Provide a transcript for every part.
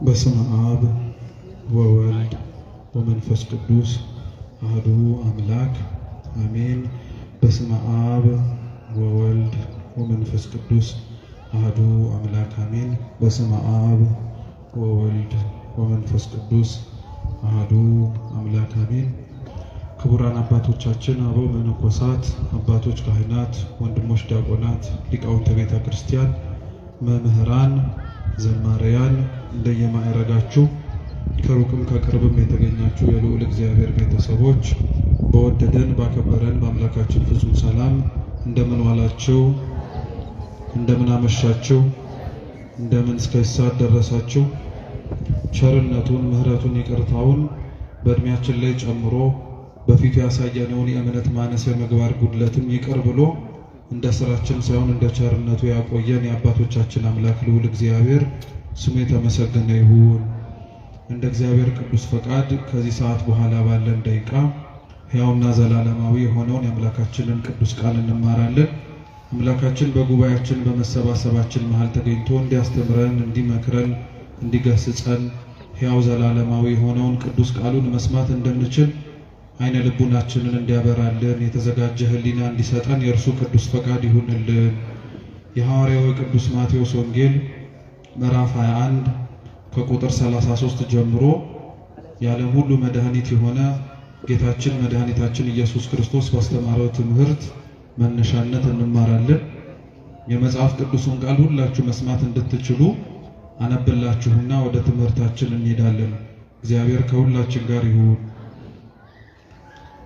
በስመ አብ ወወልድ ወመንፈስ ቅዱስ አሐዱ አምላክ አሜን። በስመ አብ ወወልድ ወመንፈስ ቅዱስ አሐዱ አምላክ አሜን። በስመ አብ ወወልድ ወመንፈስ ቅዱስ አሐዱ አምላክ አሜን። ክቡራን አባቶቻችን፣ አበው መነኮሳት፣ አባቶች ካህናት፣ ወንድሞች ዲያቆናት፣ ሊቃውንተ ቤተ ክርስቲያን፣ መምህራን፣ ዘማሪያን እንደየማዕረጋችሁ ከሩቅም ከቅርብም የተገኛችሁ የልዑል እግዚአብሔር ቤተሰቦች በወደደን ባከበረን በአምላካችን ፍጹም ሰላም እንደምን ዋላችሁ? እንደምን አመሻችሁ? እንደምን እስከ ሰዓት ደረሳችሁ? ቸርነቱን፣ ምሕረቱን፣ ይቅርታውን በእድሜያችን ላይ ጨምሮ በፊቱ ያሳየነውን የእምነት ማነስ የመግባር ጉድለትም ይቅር ብሎ እንደ ስራችን ሳይሆን እንደ ቸርነቱ ያቆየን የአባቶቻችን አምላክ ልዑል እግዚአብሔር ስሙ የተመሰገነ ይሁን። እንደ እግዚአብሔር ቅዱስ ፈቃድ ከዚህ ሰዓት በኋላ ባለን ደቂቃ ሕያውና ዘላለማዊ የሆነውን የአምላካችንን ቅዱስ ቃል እንማራለን። አምላካችን በጉባኤያችን በመሰባሰባችን መሃል ተገኝቶ እንዲያስተምረን፣ እንዲመክረን፣ እንዲገስጸን ሕያው ዘላለማዊ የሆነውን ቅዱስ ቃሉን መስማት እንድንችል አይነ ልቡናችንን እንዲያበራልን የተዘጋጀ ሕሊና እንዲሰጠን የእርሱ ቅዱስ ፈቃድ ይሁንልን። የሐዋርያው ቅዱስ ማቴዎስ ወንጌል ምዕራፍ 21 ከቁጥር 33 ጀምሮ የዓለም ሁሉ መድኃኒት የሆነ ጌታችን መድኃኒታችን ኢየሱስ ክርስቶስ ባስተማረው ትምህርት መነሻነት እንማራለን። የመጽሐፍ ቅዱሱን ቃል ሁላችሁ መስማት እንድትችሉ አነብላችሁና ወደ ትምህርታችን እንሄዳለን። እግዚአብሔር ከሁላችን ጋር ይሁን።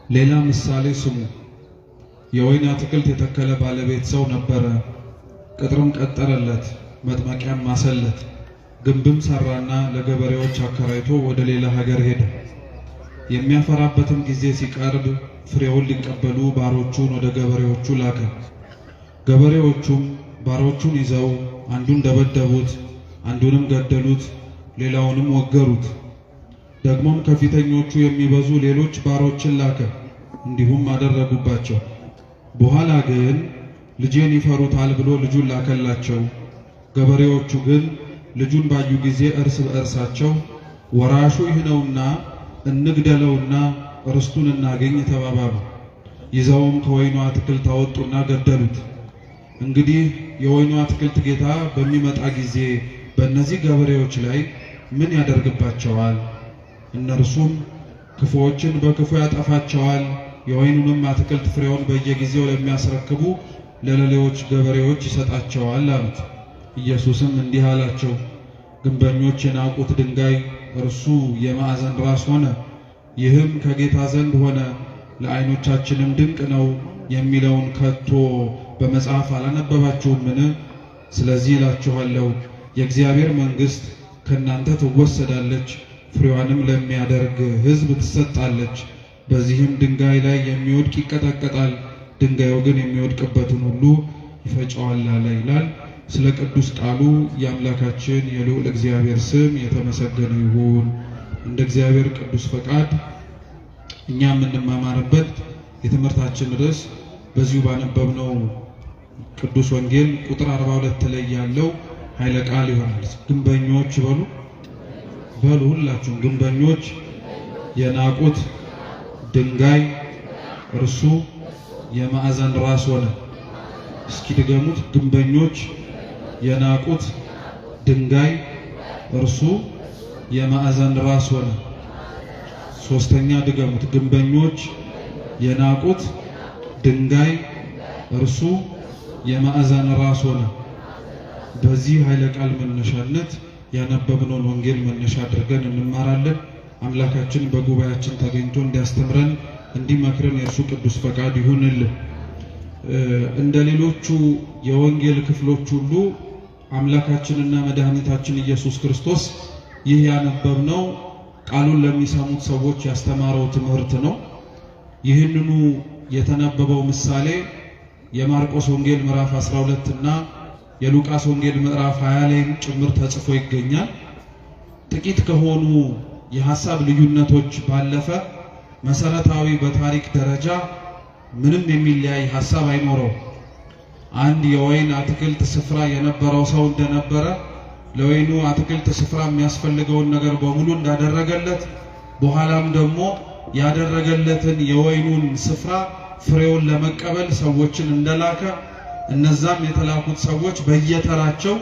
ሌላ ምሳሌ ስሙ። የወይን አትክልት የተከለ ባለቤት ሰው ነበረ። ቅጥርም ቀጠረለት፣ መጥመቂያም ማሰለት፣ ግንብም ሰራና ለገበሬዎች አከራይቶ ወደ ሌላ ሀገር ሄደ። የሚያፈራበትም ጊዜ ሲቀርብ ፍሬውን ሊቀበሉ ባሮቹን ወደ ገበሬዎቹ ላከ። ገበሬዎቹም ባሮቹን ይዘው አንዱን ደበደቡት፣ አንዱንም ገደሉት፣ ሌላውንም ወገሩት። ደግሞም ከፊተኞቹ የሚበዙ ሌሎች ባሮችን ላከ፣ እንዲሁም አደረጉባቸው። በኋላ ግን ልጄን ይፈሩታል ብሎ ልጁን ላከላቸው። ገበሬዎቹ ግን ልጁን ባዩ ጊዜ እርስ በእርሳቸው ወራሹ ይህ ነውና እንግደለውና ርስቱን እናገኝ ተባባሉ። ይዘውም ከወይኑ አትክልት አወጡና ገደሉት። እንግዲህ የወይኑ አትክልት ጌታ በሚመጣ ጊዜ በእነዚህ ገበሬዎች ላይ ምን ያደርግባቸዋል? እነርሱም ክፉዎችን በክፉ ያጠፋቸዋል፣ የወይኑንም አትክልት ፍሬውን በየጊዜው ለሚያስረክቡ ለሌሎች ገበሬዎች ይሰጣቸዋል አሉት። ኢየሱስም እንዲህ አላቸው፣ ግንበኞች የናቁት ድንጋይ እርሱ የማዕዘን ራስ ሆነ። ይህም ከጌታ ዘንድ ሆነ፣ ለዓይኖቻችንም ድንቅ ነው የሚለውን ከቶ በመጽሐፍ አላነበባችሁምን? ስለዚህ እላችኋለሁ የእግዚአብሔር መንግሥት ከእናንተ ትወሰዳለች፣ ፍሬዋንም ለሚያደርግ ሕዝብ ትሰጣለች። በዚህም ድንጋይ ላይ የሚወድቅ ይቀጠቀጣል፣ ድንጋዩ ግን የሚወድቅበትን ሁሉ ይፈጨዋል አለ ይላል። ስለ ቅዱስ ቃሉ የአምላካችን የልዑል እግዚአብሔር ስም የተመሰገነ ይሁን። እንደ እግዚአብሔር ቅዱስ ፈቃድ እኛ የምንማማርበት የትምህርታችን ርዕስ በዚሁ ባነበብነው ቅዱስ ወንጌል ቁጥር 42 ላይ ያለው ኃይለ ቃል ይሆናል። ግንበኞች በሉ ሁላችሁም፣ ግንበኞች የናቁት ድንጋይ እርሱ የማዕዘን ራስ ሆነ። እስኪ ድገሙት። ግንበኞች የናቁት ድንጋይ እርሱ የማዕዘን ራስ ሆነ። ሶስተኛ ድገሙት። ግንበኞች የናቁት ድንጋይ እርሱ የማዕዘን ራስ ሆነ። በዚህ ኃይለ ቃል መነሻነት ያነበብነውን ወንጌል መነሻ አድርገን እንማራለን። አምላካችን በጉባኤያችን ተገኝቶ እንዲያስተምረን እንዲመክረን የእርሱ ቅዱስ ፈቃድ ይሁንልን። እንደ ሌሎቹ የወንጌል ክፍሎች ሁሉ አምላካችንና መድኃኒታችን ኢየሱስ ክርስቶስ ይህ ያነበብነው ቃሉን ለሚሰሙት ሰዎች ያስተማረው ትምህርት ነው። ይህንኑ የተነበበው ምሳሌ የማርቆስ ወንጌል ምዕራፍ 12 እና የሉቃስ ወንጌል ምዕራፍ 20 ላይ ጭምር ተጽፎ ይገኛል። ጥቂት ከሆኑ የሐሳብ ልዩነቶች ባለፈ መሰረታዊ በታሪክ ደረጃ ምንም የሚለያይ ሐሳብ አይኖረው። አንድ የወይን አትክልት ስፍራ የነበረው ሰው እንደነበረ ለወይኑ አትክልት ስፍራ የሚያስፈልገውን ነገር በሙሉ እንዳደረገለት በኋላም ደግሞ ያደረገለትን የወይኑን ስፍራ ፍሬውን ለመቀበል ሰዎችን እንደላከ እነዛም የተላኩት ሰዎች በየተራቸው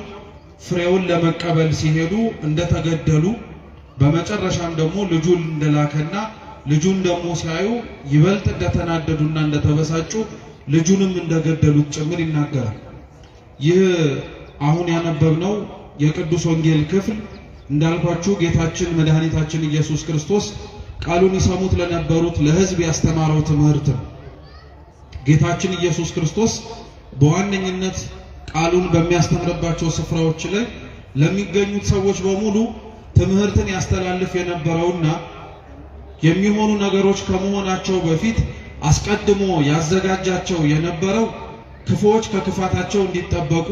ፍሬውን ለመቀበል ሲሄዱ እንደተገደሉ በመጨረሻም ደግሞ ልጁን እንደላከና ልጁን ደግሞ ሲያዩ ይበልጥ እንደተናደዱና እንደተበሳጩ ልጁንም እንደገደሉት ጭምር ይናገራል። ይህ አሁን ያነበብነው የቅዱስ ወንጌል ክፍል እንዳልኳችሁ ጌታችን መድኃኒታችን ኢየሱስ ክርስቶስ ቃሉን ይሰሙት ለነበሩት ለሕዝብ ያስተማረው ትምህርት ነው። ጌታችን ኢየሱስ ክርስቶስ በዋነኝነት ቃሉን በሚያስተምርባቸው ስፍራዎች ላይ ለሚገኙት ሰዎች በሙሉ ትምህርትን ያስተላልፍ የነበረውና የሚሆኑ ነገሮች ከመሆናቸው በፊት አስቀድሞ ያዘጋጃቸው የነበረው ክፉዎች ከክፋታቸው እንዲጠበቁ፣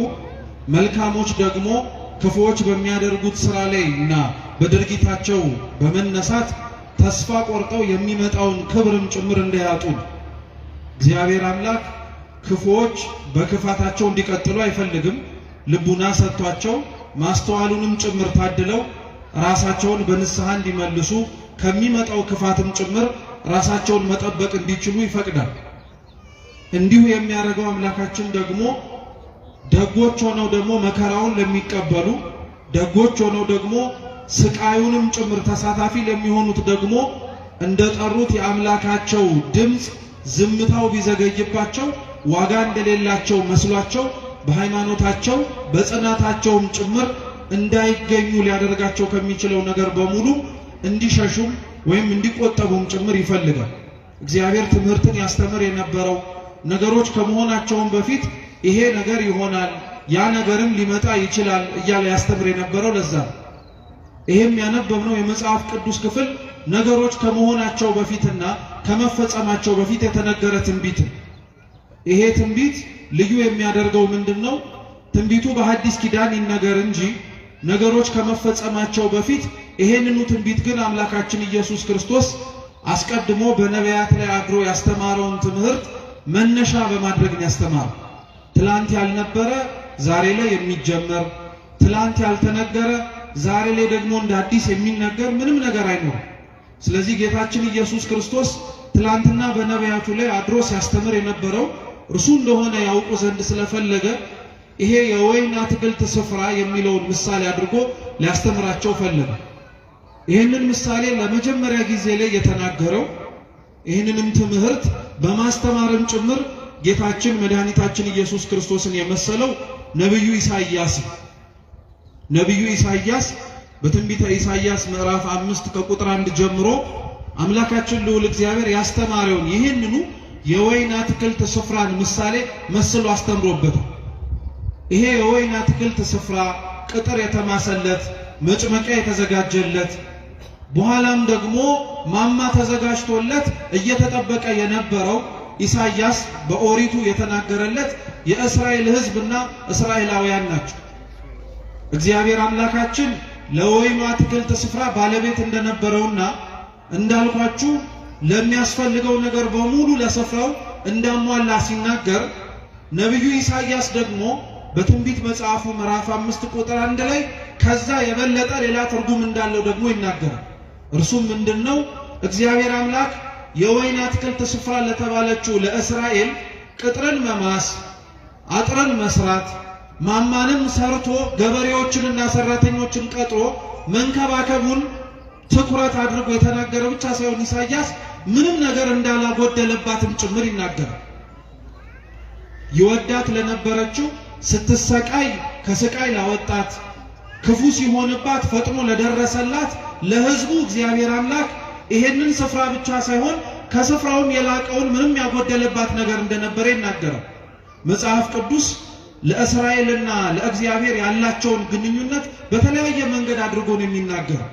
መልካሞች ደግሞ ክፉዎች በሚያደርጉት ስራ ላይ እና በድርጊታቸው በመነሳት ተስፋ ቆርጠው የሚመጣውን ክብርም ጭምር እንዳያጡ እግዚአብሔር አምላክ ክፉዎች በክፋታቸው እንዲቀጥሉ አይፈልግም። ልቡና ሰጥቷቸው ማስተዋሉንም ጭምር ታድለው ራሳቸውን በንስሐ እንዲመልሱ ከሚመጣው ክፋትም ጭምር ራሳቸውን መጠበቅ እንዲችሉ ይፈቅዳል። እንዲሁ የሚያደርገው አምላካችን ደግሞ ደጎች ሆነው ደግሞ መከራውን ለሚቀበሉ፣ ደጎች ሆነው ደግሞ ስቃዩንም ጭምር ተሳታፊ ለሚሆኑት ደግሞ እንደጠሩት የአምላካቸው ድምፅ ዝምታው ቢዘገይባቸው ዋጋ እንደሌላቸው መስሏቸው በሃይማኖታቸው በጽናታቸውም ጭምር እንዳይገኙ ሊያደርጋቸው ከሚችለው ነገር በሙሉ እንዲሸሹም ወይም እንዲቆጠቡም ጭምር ይፈልጋል። እግዚአብሔር ትምህርትን ያስተምር የነበረው ነገሮች ከመሆናቸውም በፊት ይሄ ነገር ይሆናል፣ ያ ነገርም ሊመጣ ይችላል እያለ ያስተምር የነበረው ለዛ። ይሄም ያነበብነው የመጽሐፍ ቅዱስ ክፍል ነገሮች ከመሆናቸው በፊትና ከመፈጸማቸው በፊት የተነገረ ትንቢት። ይሄ ትንቢት ልዩ የሚያደርገው ምንድነው? ትንቢቱ በሐዲስ ኪዳን ይነገር እንጂ ነገሮች ከመፈጸማቸው በፊት ይሄንኑ ትንቢት ግን አምላካችን ኢየሱስ ክርስቶስ አስቀድሞ በነቢያት ላይ አድሮ ያስተማረውን ትምህርት መነሻ በማድረግ ያስተማረው። ትላንት ያልነበረ ዛሬ ላይ የሚጀመር፣ ትላንት ያልተነገረ ዛሬ ላይ ደግሞ እንደ አዲስ የሚነገር ምንም ነገር አይኖርም። ስለዚህ ጌታችን ኢየሱስ ክርስቶስ ትላንትና በነቢያቱ ላይ አድሮ ሲያስተምር የነበረው እርሱ እንደሆነ ያውቁ ዘንድ ስለፈለገ ይሄ የወይን አትክልት ስፍራ የሚለውን ምሳሌ አድርጎ ሊያስተምራቸው ፈለገ። ይህንን ምሳሌ ለመጀመሪያ ጊዜ ላይ የተናገረው ይህንንም ትምህርት በማስተማርም ጭምር ጌታችን መድኃኒታችን ኢየሱስ ክርስቶስን የመሰለው ነቢዩ ኢሳይያስ። ነቢዩ ኢሳይያስ በትንቢተ ኢሳይያስ ምዕራፍ 5 ከቁጥር 1 ጀምሮ አምላካችን ልዑል እግዚአብሔር ያስተማረውን ይህንኑ የወይን አትክልት ስፍራን ምሳሌ መስሎ አስተምሮበታል። ይሄ የወይን አትክልት ስፍራ ቅጥር የተማሰለት፣ መጭመቂያ የተዘጋጀለት፣ በኋላም ደግሞ ማማ ተዘጋጅቶለት እየተጠበቀ የነበረው ኢሳይያስ በኦሪቱ የተናገረለት የእስራኤል ሕዝብና እስራኤላውያን ናቸው። እግዚአብሔር አምላካችን ለወይኑ አትክልት ስፍራ ባለቤት እንደነበረውና እንዳልኳችሁ ለሚያስፈልገው ነገር በሙሉ ለስፍራው እንዳሟላ ሲናገር ነቢዩ ኢሳይያስ ደግሞ በትንቢት መጽሐፉ ምዕራፍ 5 ቁጥር 1 ላይ ከዛ የበለጠ ሌላ ትርጉም እንዳለው ደግሞ ይናገራል። እርሱም ምንድነው? እግዚአብሔር አምላክ የወይን አትክልት ስፍራ ለተባለችው ለእስራኤል ቅጥርን መማስ፣ አጥርን መስራት፣ ማማንም ሰርቶ ገበሬዎችንና ሰራተኞችን ቀጥሮ መንከባከቡን ትኩረት አድርጎ የተናገረ ብቻ ሳይሆን ኢሳይያስ ምንም ነገር እንዳላጎደለባትም ጭምር ይናገራል። ይወዳት ለነበረችው ስትሰቃይ ከስቃይ ላወጣት፣ ክፉ ሲሆንባት ፈጥኖ ለደረሰላት ለሕዝቡ እግዚአብሔር አምላክ ይሄንን ስፍራ ብቻ ሳይሆን ከስፍራውም የላቀውን ምንም ያጎደለባት ነገር እንደነበረ ይናገራል። መጽሐፍ ቅዱስ ለእስራኤልና ለእግዚአብሔር ያላቸውን ግንኙነት በተለያየ መንገድ አድርጎ ነው የሚናገረው።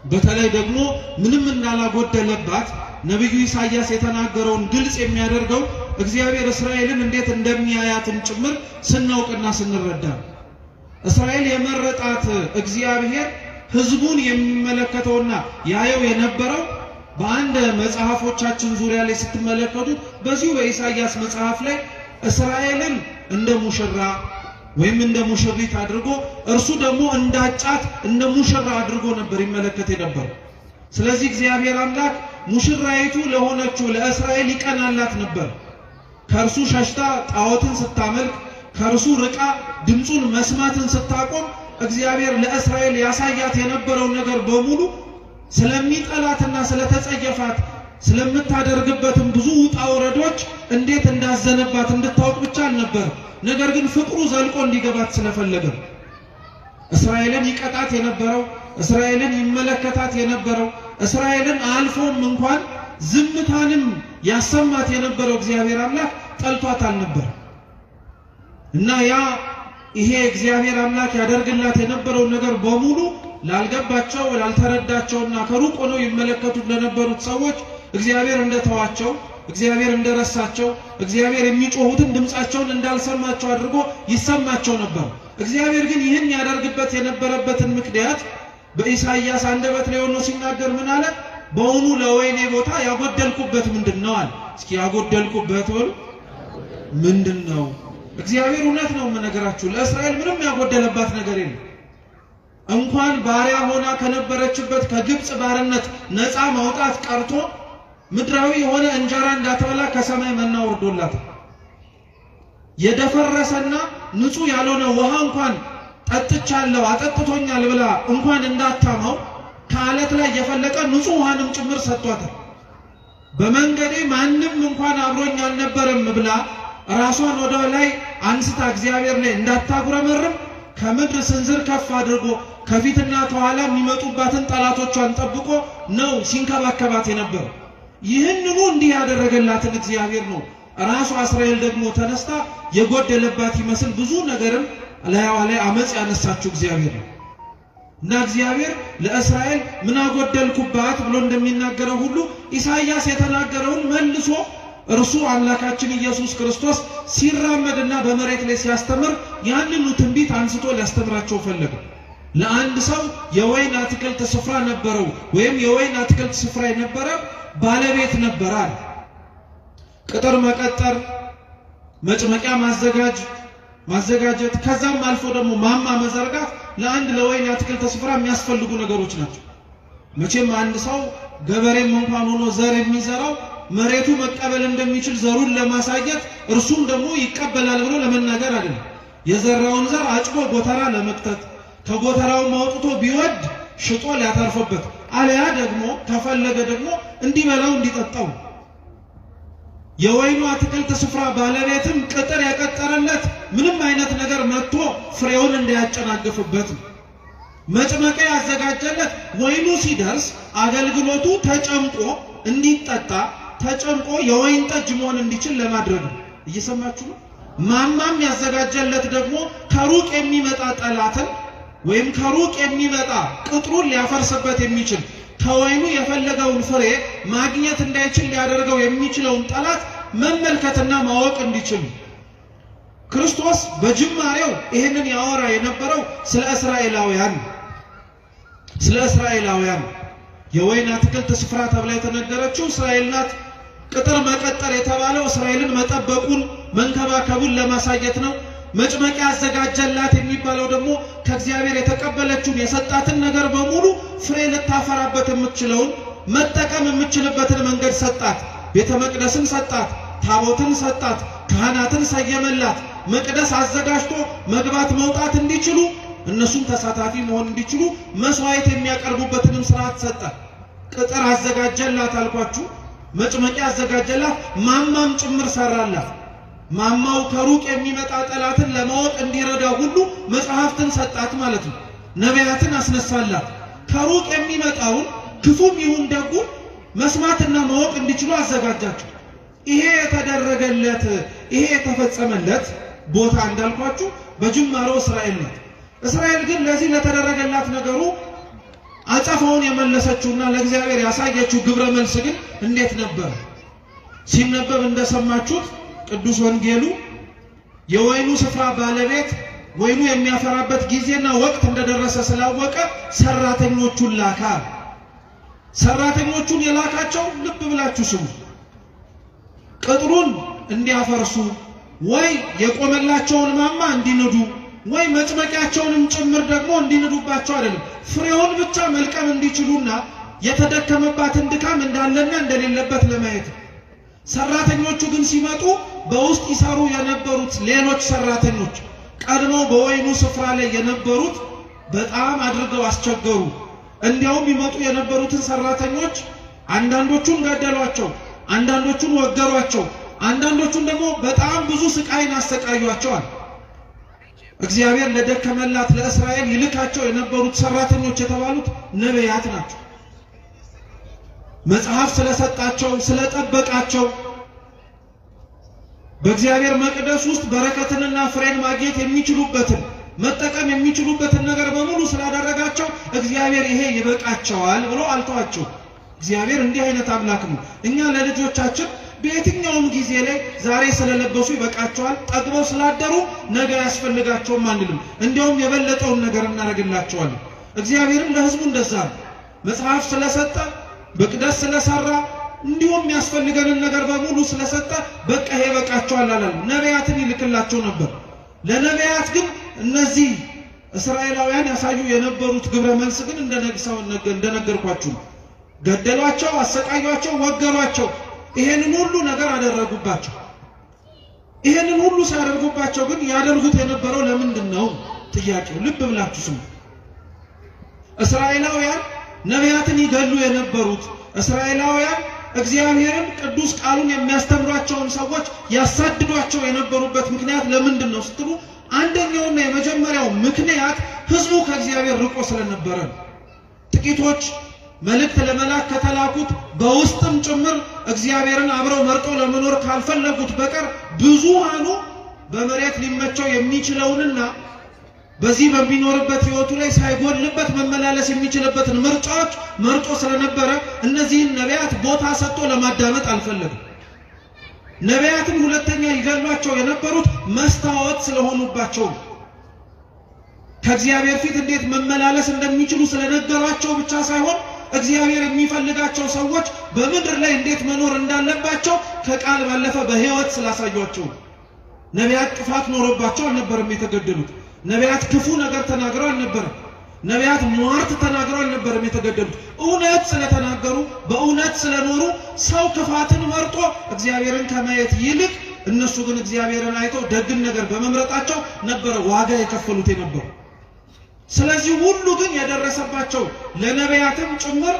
በተለይ ደግሞ ምንም እንዳላጎደለባት ነቢዩ ኢሳይያስ የተናገረውን ግልጽ የሚያደርገው እግዚአብሔር እስራኤልን እንዴት እንደሚያያትም ጭምር ስናውቅና ስንረዳ እስራኤል የመረጣት እግዚአብሔር ሕዝቡን የሚመለከተውና ያየው የነበረው በአንድ መጽሐፎቻችን ዙሪያ ላይ ስትመለከቱት በዚሁ በኢሳይያስ መጽሐፍ ላይ እስራኤልን እንደ ሙሽራ ወይም እንደ ሙሽሪት አድርጎ እርሱ ደግሞ እንዳጫት እንደ ሙሽራ አድርጎ ነበር ይመለከት የነበረው። ስለዚህ እግዚአብሔር አምላክ ሙሽራይቱ ለሆነችው ለእስራኤል ይቀናላት ነበር። ከእርሱ ሸሽታ ጣዖትን ስታመልክ ከእርሱ ርቃ ድምፁን መስማትን ስታቆም እግዚአብሔር ለእስራኤል ያሳያት የነበረው ነገር በሙሉ ስለሚጠላትና ስለተጸየፋት ስለምታደርግበትም ብዙ ውጣ ወረዶች እንዴት እንዳዘነባት እንድታውቅ ብቻ አልነበር። ነገር ግን ፍቅሩ ዘልቆ እንዲገባት ስለፈለገ እስራኤልን ይቀጣት የነበረው እስራኤልን ይመለከታት የነበረው እስራኤልን አልፎም እንኳን ዝምታንም ያሰማት የነበረው እግዚአብሔር አምላክ ጠልቷት አልነበር እና ይሄ እግዚአብሔር አምላክ ያደርግላት የነበረው ነገር በሙሉ ላልገባቸው ላልተረዳቸውና ከሩቅ ሆነው ይመለከቱት ለነበሩት ሰዎች እግዚአብሔር እንደተዋቸው እግዚአብሔር እንደረሳቸው እግዚአብሔር የሚጮሁትን ድምጻቸውን እንዳልሰማቸው አድርጎ ይሰማቸው ነበር። እግዚአብሔር ግን ይህን ያደርግበት የነበረበትን ምክንያት በኢሳይያስ አንደበት ላይ ሆኖ ሲናገር ምን አለ? በእውኑ ለወይኔ ቦታ ያጎደልኩበት ምንድነው አለ። እስኪ ያጎደልኩበት ወሉ ምንድነው? እግዚአብሔር እውነት ነው የምነግራችሁ፣ ለእስራኤል ምንም ያጎደለባት ነገር የለም። እንኳን ባሪያ ሆና ከነበረችበት ከግብጽ ባርነት ነፃ ማውጣት ቀርቶ ምድራዊ የሆነ እንጀራ እንዳትበላ ከሰማይ መና ወርዶላት የደፈረሰና ንጹህ ያልሆነ ውሃ እንኳን ጠጥቻለሁ አጠጥቶኛል ብላ እንኳን እንዳታመው ከአለት ላይ የፈለቀ ንጹህ ውሃንም ጭምር ሰጥቷታል። በመንገዴ ማንም እንኳን አብሮኝ አልነበረም ብላ ራሷን ወደ ላይ አንስታ እግዚአብሔር ላይ እንዳታጉረመርም ከምድር ስንዝር ከፍ አድርጎ ከፊትና ከኋላ የሚመጡባትን ጠላቶቿን ጠብቆ ነው ሲንከባከባት የነበረው። ይህንኑ እንዲህ ያደረገላትን እግዚአብሔር ነው ራሷ እስራኤል ደግሞ ተነስታ የጎደለባት ይመስል ብዙ ነገርም ላይዋ ላይ አመጽ ያነሳችው እግዚአብሔር ነው እና እግዚአብሔር ለእስራኤል ምን አጎደልኩባት ብሎ እንደሚናገረው ሁሉ ኢሳይያስ የተናገረውን መልሶ እርሱ አምላካችን ኢየሱስ ክርስቶስ ሲራመድና በመሬት ላይ ሲያስተምር ያንኑ ትንቢት አንስቶ ሊያስተምራቸው ፈለገ። ለአንድ ሰው የወይን አትክልት ስፍራ ነበረው ወይም የወይን አትክልት ስፍራ የነበረ ባለቤት ነበራል። ቅጥር መቀጠር፣ መጭመቂያ ማዘጋጀት ከዛም አልፎ ደግሞ ማማ መዘርጋት ለአንድ ለወይን አትክልት ስፍራ የሚያስፈልጉ ነገሮች ናቸው። መቼም አንድ ሰው ገበሬም እንኳን ሆኖ ዘር የሚዘራው መሬቱ መቀበል እንደሚችል ዘሩን ለማሳየት እርሱም ደግሞ ይቀበላል ብሎ ለመናገር አይደለም። የዘራውን ዘር አጭቦ ጎተራ ለመክተት ከጎተራው ማውጥቶ ቢወድ ሽጦ ሊያተርፈበት አለያ ደግሞ ተፈለገ ደግሞ እንዲበላው እንዲጠጣው። የወይኑ አትክልት ስፍራ ባለቤትም ቅጥር ያቀጠረለት ምንም አይነት ነገር መጥቶ ፍሬውን እንዳያጨናግፍበት፣ መጭመቂያ ያዘጋጀለት ወይኑ ሲደርስ አገልግሎቱ ተጨምቆ እንዲጠጣ ተጨምቆ የወይን ጠጅ መሆን እንዲችል ለማድረግ ነው። እየሰማችሁ ነው። ማማም ያዘጋጀለት ደግሞ ከሩቅ የሚመጣ ጠላትን ወይም ከሩቅ የሚመጣ ቅጥሩን ሊያፈርስበት የሚችል ከወይኑ የፈለገውን ፍሬ ማግኘት እንዳይችል ሊያደርገው የሚችለውን ጠላት መመልከትና ማወቅ እንዲችል ክርስቶስ በጅማሬው ይህንን ያወራ የነበረው ስለ እስራኤላውያን የወይን አትክልት ስፍራ ተብላ የተነገረችው እስራኤል ናት። ቅጥር መቀጠር የተባለው እስራኤልን መጠበቁን መንከባከቡን ለማሳየት ነው። መጭመቂያ ያዘጋጀላት የሚባለው ደግሞ ከእግዚአብሔር የተቀበለችውን የሰጣትን ነገር በሙሉ ፍሬ ልታፈራበት የምትችለውን መጠቀም የምትችልበትን መንገድ ሰጣት። ቤተ መቅደስን ሰጣት፣ ታቦትን ሰጣት፣ ካህናትን ሰየመላት። መቅደስ አዘጋጅቶ መግባት መውጣት እንዲችሉ እነሱም ተሳታፊ መሆን እንዲችሉ መስዋዕት የሚያቀርቡበትንም ስርዓት ሰጣት። ቅጥር አዘጋጀላት አልኳችሁ። መጭመቂያ አዘጋጀላት፣ ማማም ጭምር ሰራላት። ማማው ከሩቅ የሚመጣ ጠላትን ለማወቅ እንዲረዳ ሁሉ መጽሐፍትን ሰጣት ማለት ነው። ነቢያትን አስነሳላት። ከሩቅ የሚመጣውን ክፉም ይሁን ደጉን መስማትና ማወቅ እንዲችሉ አዘጋጃቸው። ይሄ የተደረገለት ይሄ የተፈጸመለት ቦታ እንዳልኳችሁ በጅማሬው እስራኤል ናት። እስራኤል ግን ለዚህ ለተደረገላት ነገሩ አጸፋውን የመለሰችውና ለእግዚአብሔር ያሳየችው ግብረ መልስ ግን እንዴት ነበር? ሲነበብ እንደሰማችሁት ቅዱስ ወንጌሉ የወይኑ ስፍራ ባለቤት ወይኑ የሚያፈራበት ጊዜና ወቅት እንደደረሰ ስላወቀ ሰራተኞቹን ላካ። ሰራተኞቹን የላካቸው ልብ ብላችሁ ስሙ፣ ቅጥሩን እንዲያፈርሱ ወይ የቆመላቸውን ማማ እንዲነዱ ወይ መጥመቂያቸውንም ጭምር ደግሞ እንዲነዱባቸው አይደለም ፍሬውን ብቻ መልቀም እንዲችሉና የተደከመባትን ድካም እንዳለና እንደሌለበት ለማየት ሰራተኞቹ ግን ሲመጡ በውስጥ ይሰሩ የነበሩት ሌሎች ሰራተኞች ቀድሞ በወይኑ ስፍራ ላይ የነበሩት በጣም አድርገው አስቸገሩ እንዲያውም ይመጡ የነበሩትን ሰራተኞች አንዳንዶቹን ገደሏቸው አንዳንዶቹን ወገሯቸው አንዳንዶቹን ደግሞ በጣም ብዙ ስቃይን አሰቃዩአቸዋል እግዚአብሔር ለደከመላት ለእስራኤል ይልካቸው የነበሩት ሰራተኞች የተባሉት ነቢያት ናቸው መጽሐፍ ስለሰጣቸው ስለጠበቃቸው በእግዚአብሔር መቅደስ ውስጥ በረከትንና ፍሬን ማግኘት የሚችሉበትን መጠቀም የሚችሉበትን ነገር በሙሉ ስላደረጋቸው እግዚአብሔር ይሄ ይበቃቸዋል ብሎ አልተዋቸው እግዚአብሔር እንዲህ አይነት አምላክ ነው እኛ ለልጆቻችን በየትኛውም ጊዜ ላይ ዛሬ ስለለበሱ ይበቃቸዋል ጠግበው ስላደሩ ነገ ያስፈልጋቸውም አንልም እንዲያውም የበለጠውን ነገር እናደርግላቸዋለን እግዚአብሔርም ለሕዝቡ እንደዛ መጽሐፍ ስለሰጠ በቅደስ ስለሰራ እንዲሁም ያስፈልገንን ነገር በሙሉ ስለሰጠ በቃ ይሄ ይበቃቸዋል አላለም ነቢያትን ይልክላቸው ነበር ለነቢያት ግን እነዚህ እስራኤላውያን ያሳዩ የነበሩት ግብረ መልስ ግን እንደነገርኳችሁ ገደሏቸው አሰቃዩአቸው ወገሯቸው ይሄንን ሁሉ ነገር አደረጉባቸው ይሄንን ሁሉ ሲያደርጉባቸው ግን ያደርጉት የነበረው ለምንድነው ጥያቄው ልብ ብላችሁ ስሙ እስራኤላውያን ነቢያትን ይገሉ የነበሩት እስራኤላውያን እግዚአብሔርን ቅዱስ ቃሉን የሚያስተምሯቸውን ሰዎች ያሳድዷቸው የነበሩበት ምክንያት ለምንድነው ስትሉ አንደኛውና የመጀመሪያው ምክንያት ሕዝቡ ከእግዚአብሔር ርቆ ስለነበረ ጥቂቶች መልእክት ለመላክ ከተላኩት በውስጥም ጭምር እግዚአብሔርን አብረው መርጦ ለመኖር ካልፈለጉት በቀር ብዙሃኑ በመሬት ሊመቸው የሚችለውንና በዚህ በሚኖርበት ህይወቱ ላይ ሳይጎልበት መመላለስ የሚችልበትን ምርጫዎች መርጦ ስለነበረ እነዚህን ነቢያት ቦታ ሰጥቶ ለማዳመጥ አልፈለገም ነቢያትን ሁለተኛ ይገሏቸው የነበሩት መስታወት ስለሆኑባቸው ከእግዚአብሔር ፊት እንዴት መመላለስ እንደሚችሉ ስለነገሯቸው ብቻ ሳይሆን እግዚአብሔር የሚፈልጋቸው ሰዎች በምድር ላይ እንዴት መኖር እንዳለባቸው ከቃል ባለፈ በህይወት ስላሳዩአቸው ነቢያት ጥፋት ኖሮባቸው አልነበረም የተገደሉት ነቢያት ክፉ ነገር ተናግረው አልነበረም ነቢያት ሟርት ተናግረው አልነበረም የተገደሉት እውነት ስለተናገሩ በእውነት ስለኖሩ ሰው ክፋትን መርጦ እግዚአብሔርን ከማየት ይልቅ እነሱ ግን እግዚአብሔርን አይተው ደግን ነገር በመምረጣቸው ነበር ዋጋ የከፈሉት የነበሩ ስለዚህ ሁሉ ግን የደረሰባቸው ለነቢያትም ጭምር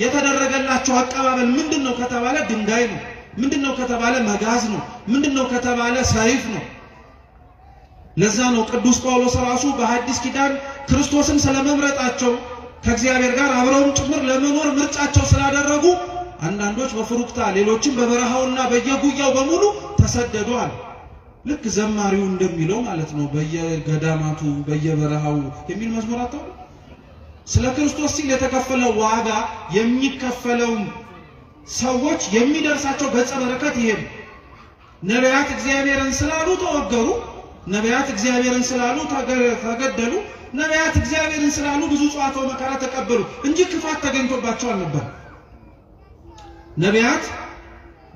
የተደረገላቸው አቀባበል ምንድነው ከተባለ ድንጋይ ነው ምንድነው ከተባለ መጋዝ ነው ምንድነው ከተባለ ሰይፍ ነው ለዛ ነው ቅዱስ ጳውሎስ ራሱ በሐዲስ ኪዳን ክርስቶስን ስለመምረጣቸው ከእግዚአብሔር ጋር አብረውም ጭምር ለመኖር ምርጫቸው ስላደረጉ አንዳንዶች በፍሩክታ ሌሎችም በበረሃውና በየጉያው በሙሉ ተሰደዱአል ልክ ዘማሪው እንደሚለው ማለት ነው በየገዳማቱ በየበረሃው የሚል መዝሙር አጣው ስለ ክርስቶስ ሲል የተከፈለው ዋጋ የሚከፈለው ሰዎች የሚደርሳቸው ገጸ በረከት ይሄ ነቢያት እግዚአብሔርን ስላሉ ተወገሩ ነቢያት እግዚአብሔርን ስላሉ ተገደሉ ነቢያት እግዚአብሔርን ስላሉ ብዙ ጿቶ መከራ ተቀበሉ እንጂ ክፋት ተገኝቶባቸው አልነበር ነቢያት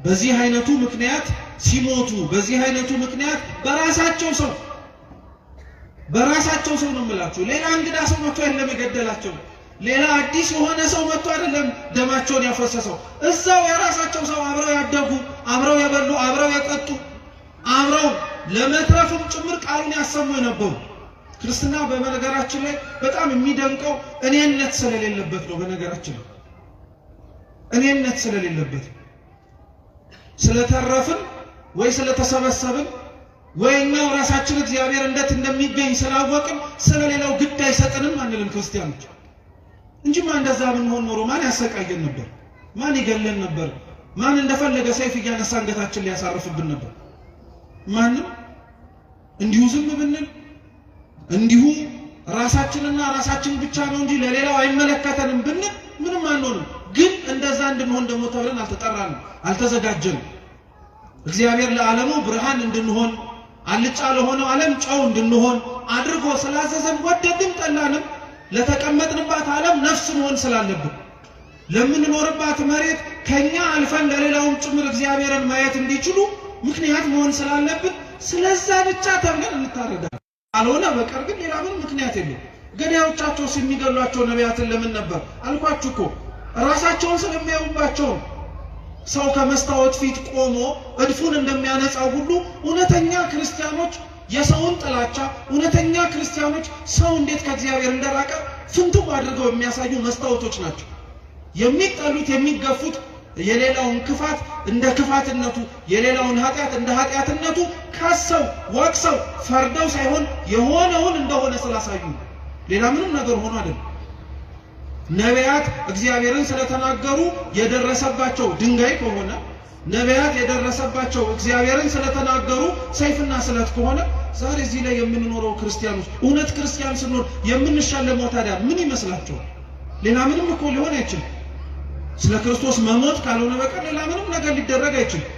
በዚህ አይነቱ ምክንያት ሲሞቱ በዚህ አይነቱ ምክንያት በራሳቸው ሰው ነው የምላችሁ ሌላ እንግዳ ሰው መጥቶ አይደለም የገደላቸው ሌላ አዲስ የሆነ ሰው መጥቶ አይደለም ደማቸውን ያፈሰሰው እዛው የራሳቸው ሰው አብረው ያደጉ አብረው የበሉ አብረው የጠጡ አብረው ለመትረፍም ጭምር ቃሉን ያሰሙ የነበሩ ክርስትና በነገራችን ላይ በጣም የሚደንቀው እኔነት ስለሌለበት ነው በነገራችን ላይ እኔነት ስለሌለበት ስለተረፍን ወይ ስለተሰበሰብን ወይኛው ራሳችን እግዚአብሔር እንዴት እንደሚገኝ ስላወቅን ስለሌላው ግድ አይሰጥንም አንልም ክርስቲያኖች እንጂ ማን እንደዛ ብንሆን ኖሮ ማን ያሰቃየን ነበር ማን ይገለን ነበር ማን እንደፈለገ ሰይፍ እያነሳ አንገታችን ሊያሳርፍብን ነበር ማንም እንዲሁ ዝም ብንል እንዲሁ ራሳችንና ራሳችን ብቻ ነው እንጂ ለሌላው አይመለከተንም ብንል ምንም አንሆንም ግን እንደዛ እንድንሆን ደግሞ ተብለን አልተጠራንም አልተዘጋጀንም እግዚአብሔር ለዓለሙ ብርሃን እንድንሆን አልጫ ለሆነው ዓለም ጨው እንድንሆን አድርጎ ስላዘዘን ወደድን ጠላንም ለተቀመጥንባት ዓለም ነፍስ መሆን ስላለብን ለምንኖርባት መሬት ከኛ አልፈን ለሌላውም ጭምር እግዚአብሔርን ማየት እንዲችሉ ምክንያት መሆን ስላለብን ስለዛ ብቻ ተብለን እንታረዳለን። አልሆነ በቀር ግን ሌላ ምን ምክንያት የለም። ገዳዮቻቸው ሲሚገሏቸው ነቢያትን ለምን ነበር አልኳችሁ እኮ ራሳቸውን ስለሚያዩባቸው። ሰው ከመስታወት ፊት ቆሞ እድፉን እንደሚያነጻው ሁሉ እውነተኛ ክርስቲያኖች የሰውን ጥላቻ፣ እውነተኛ ክርስቲያኖች ሰው እንዴት ከእግዚአብሔር እንደራቀ ፍንትው አድርገው የሚያሳዩ መስታወቶች ናቸው። የሚጠሉት የሚገፉት የሌላውን ክፋት እንደ ክፋትነቱ የሌላውን ኃጢአት እንደ ኃጢአትነቱ ካሰው ወቅሰው ፈርደው ሳይሆን የሆነውን እንደሆነ ስላሳዩ ሌላ ምንም ነገር ሆኖ አይደለም። ነቢያት እግዚአብሔርን ስለተናገሩ የደረሰባቸው ድንጋይ ከሆነ ነቢያት የደረሰባቸው እግዚአብሔርን ስለተናገሩ ሰይፍና ስለት ከሆነ ዛሬ እዚህ ላይ የምንኖረው ክርስቲያኖች እውነት ክርስቲያን ስንሆን የምንሻለመው ታዲያ ምን ይመስላችኋል? ሌላ ምንም እኮ ሊሆን አይችልም። ስለ ክርስቶስ መሞት ካልሆነ በቀር ሌላ ምንም ነገር ሊደረግ አይችልም።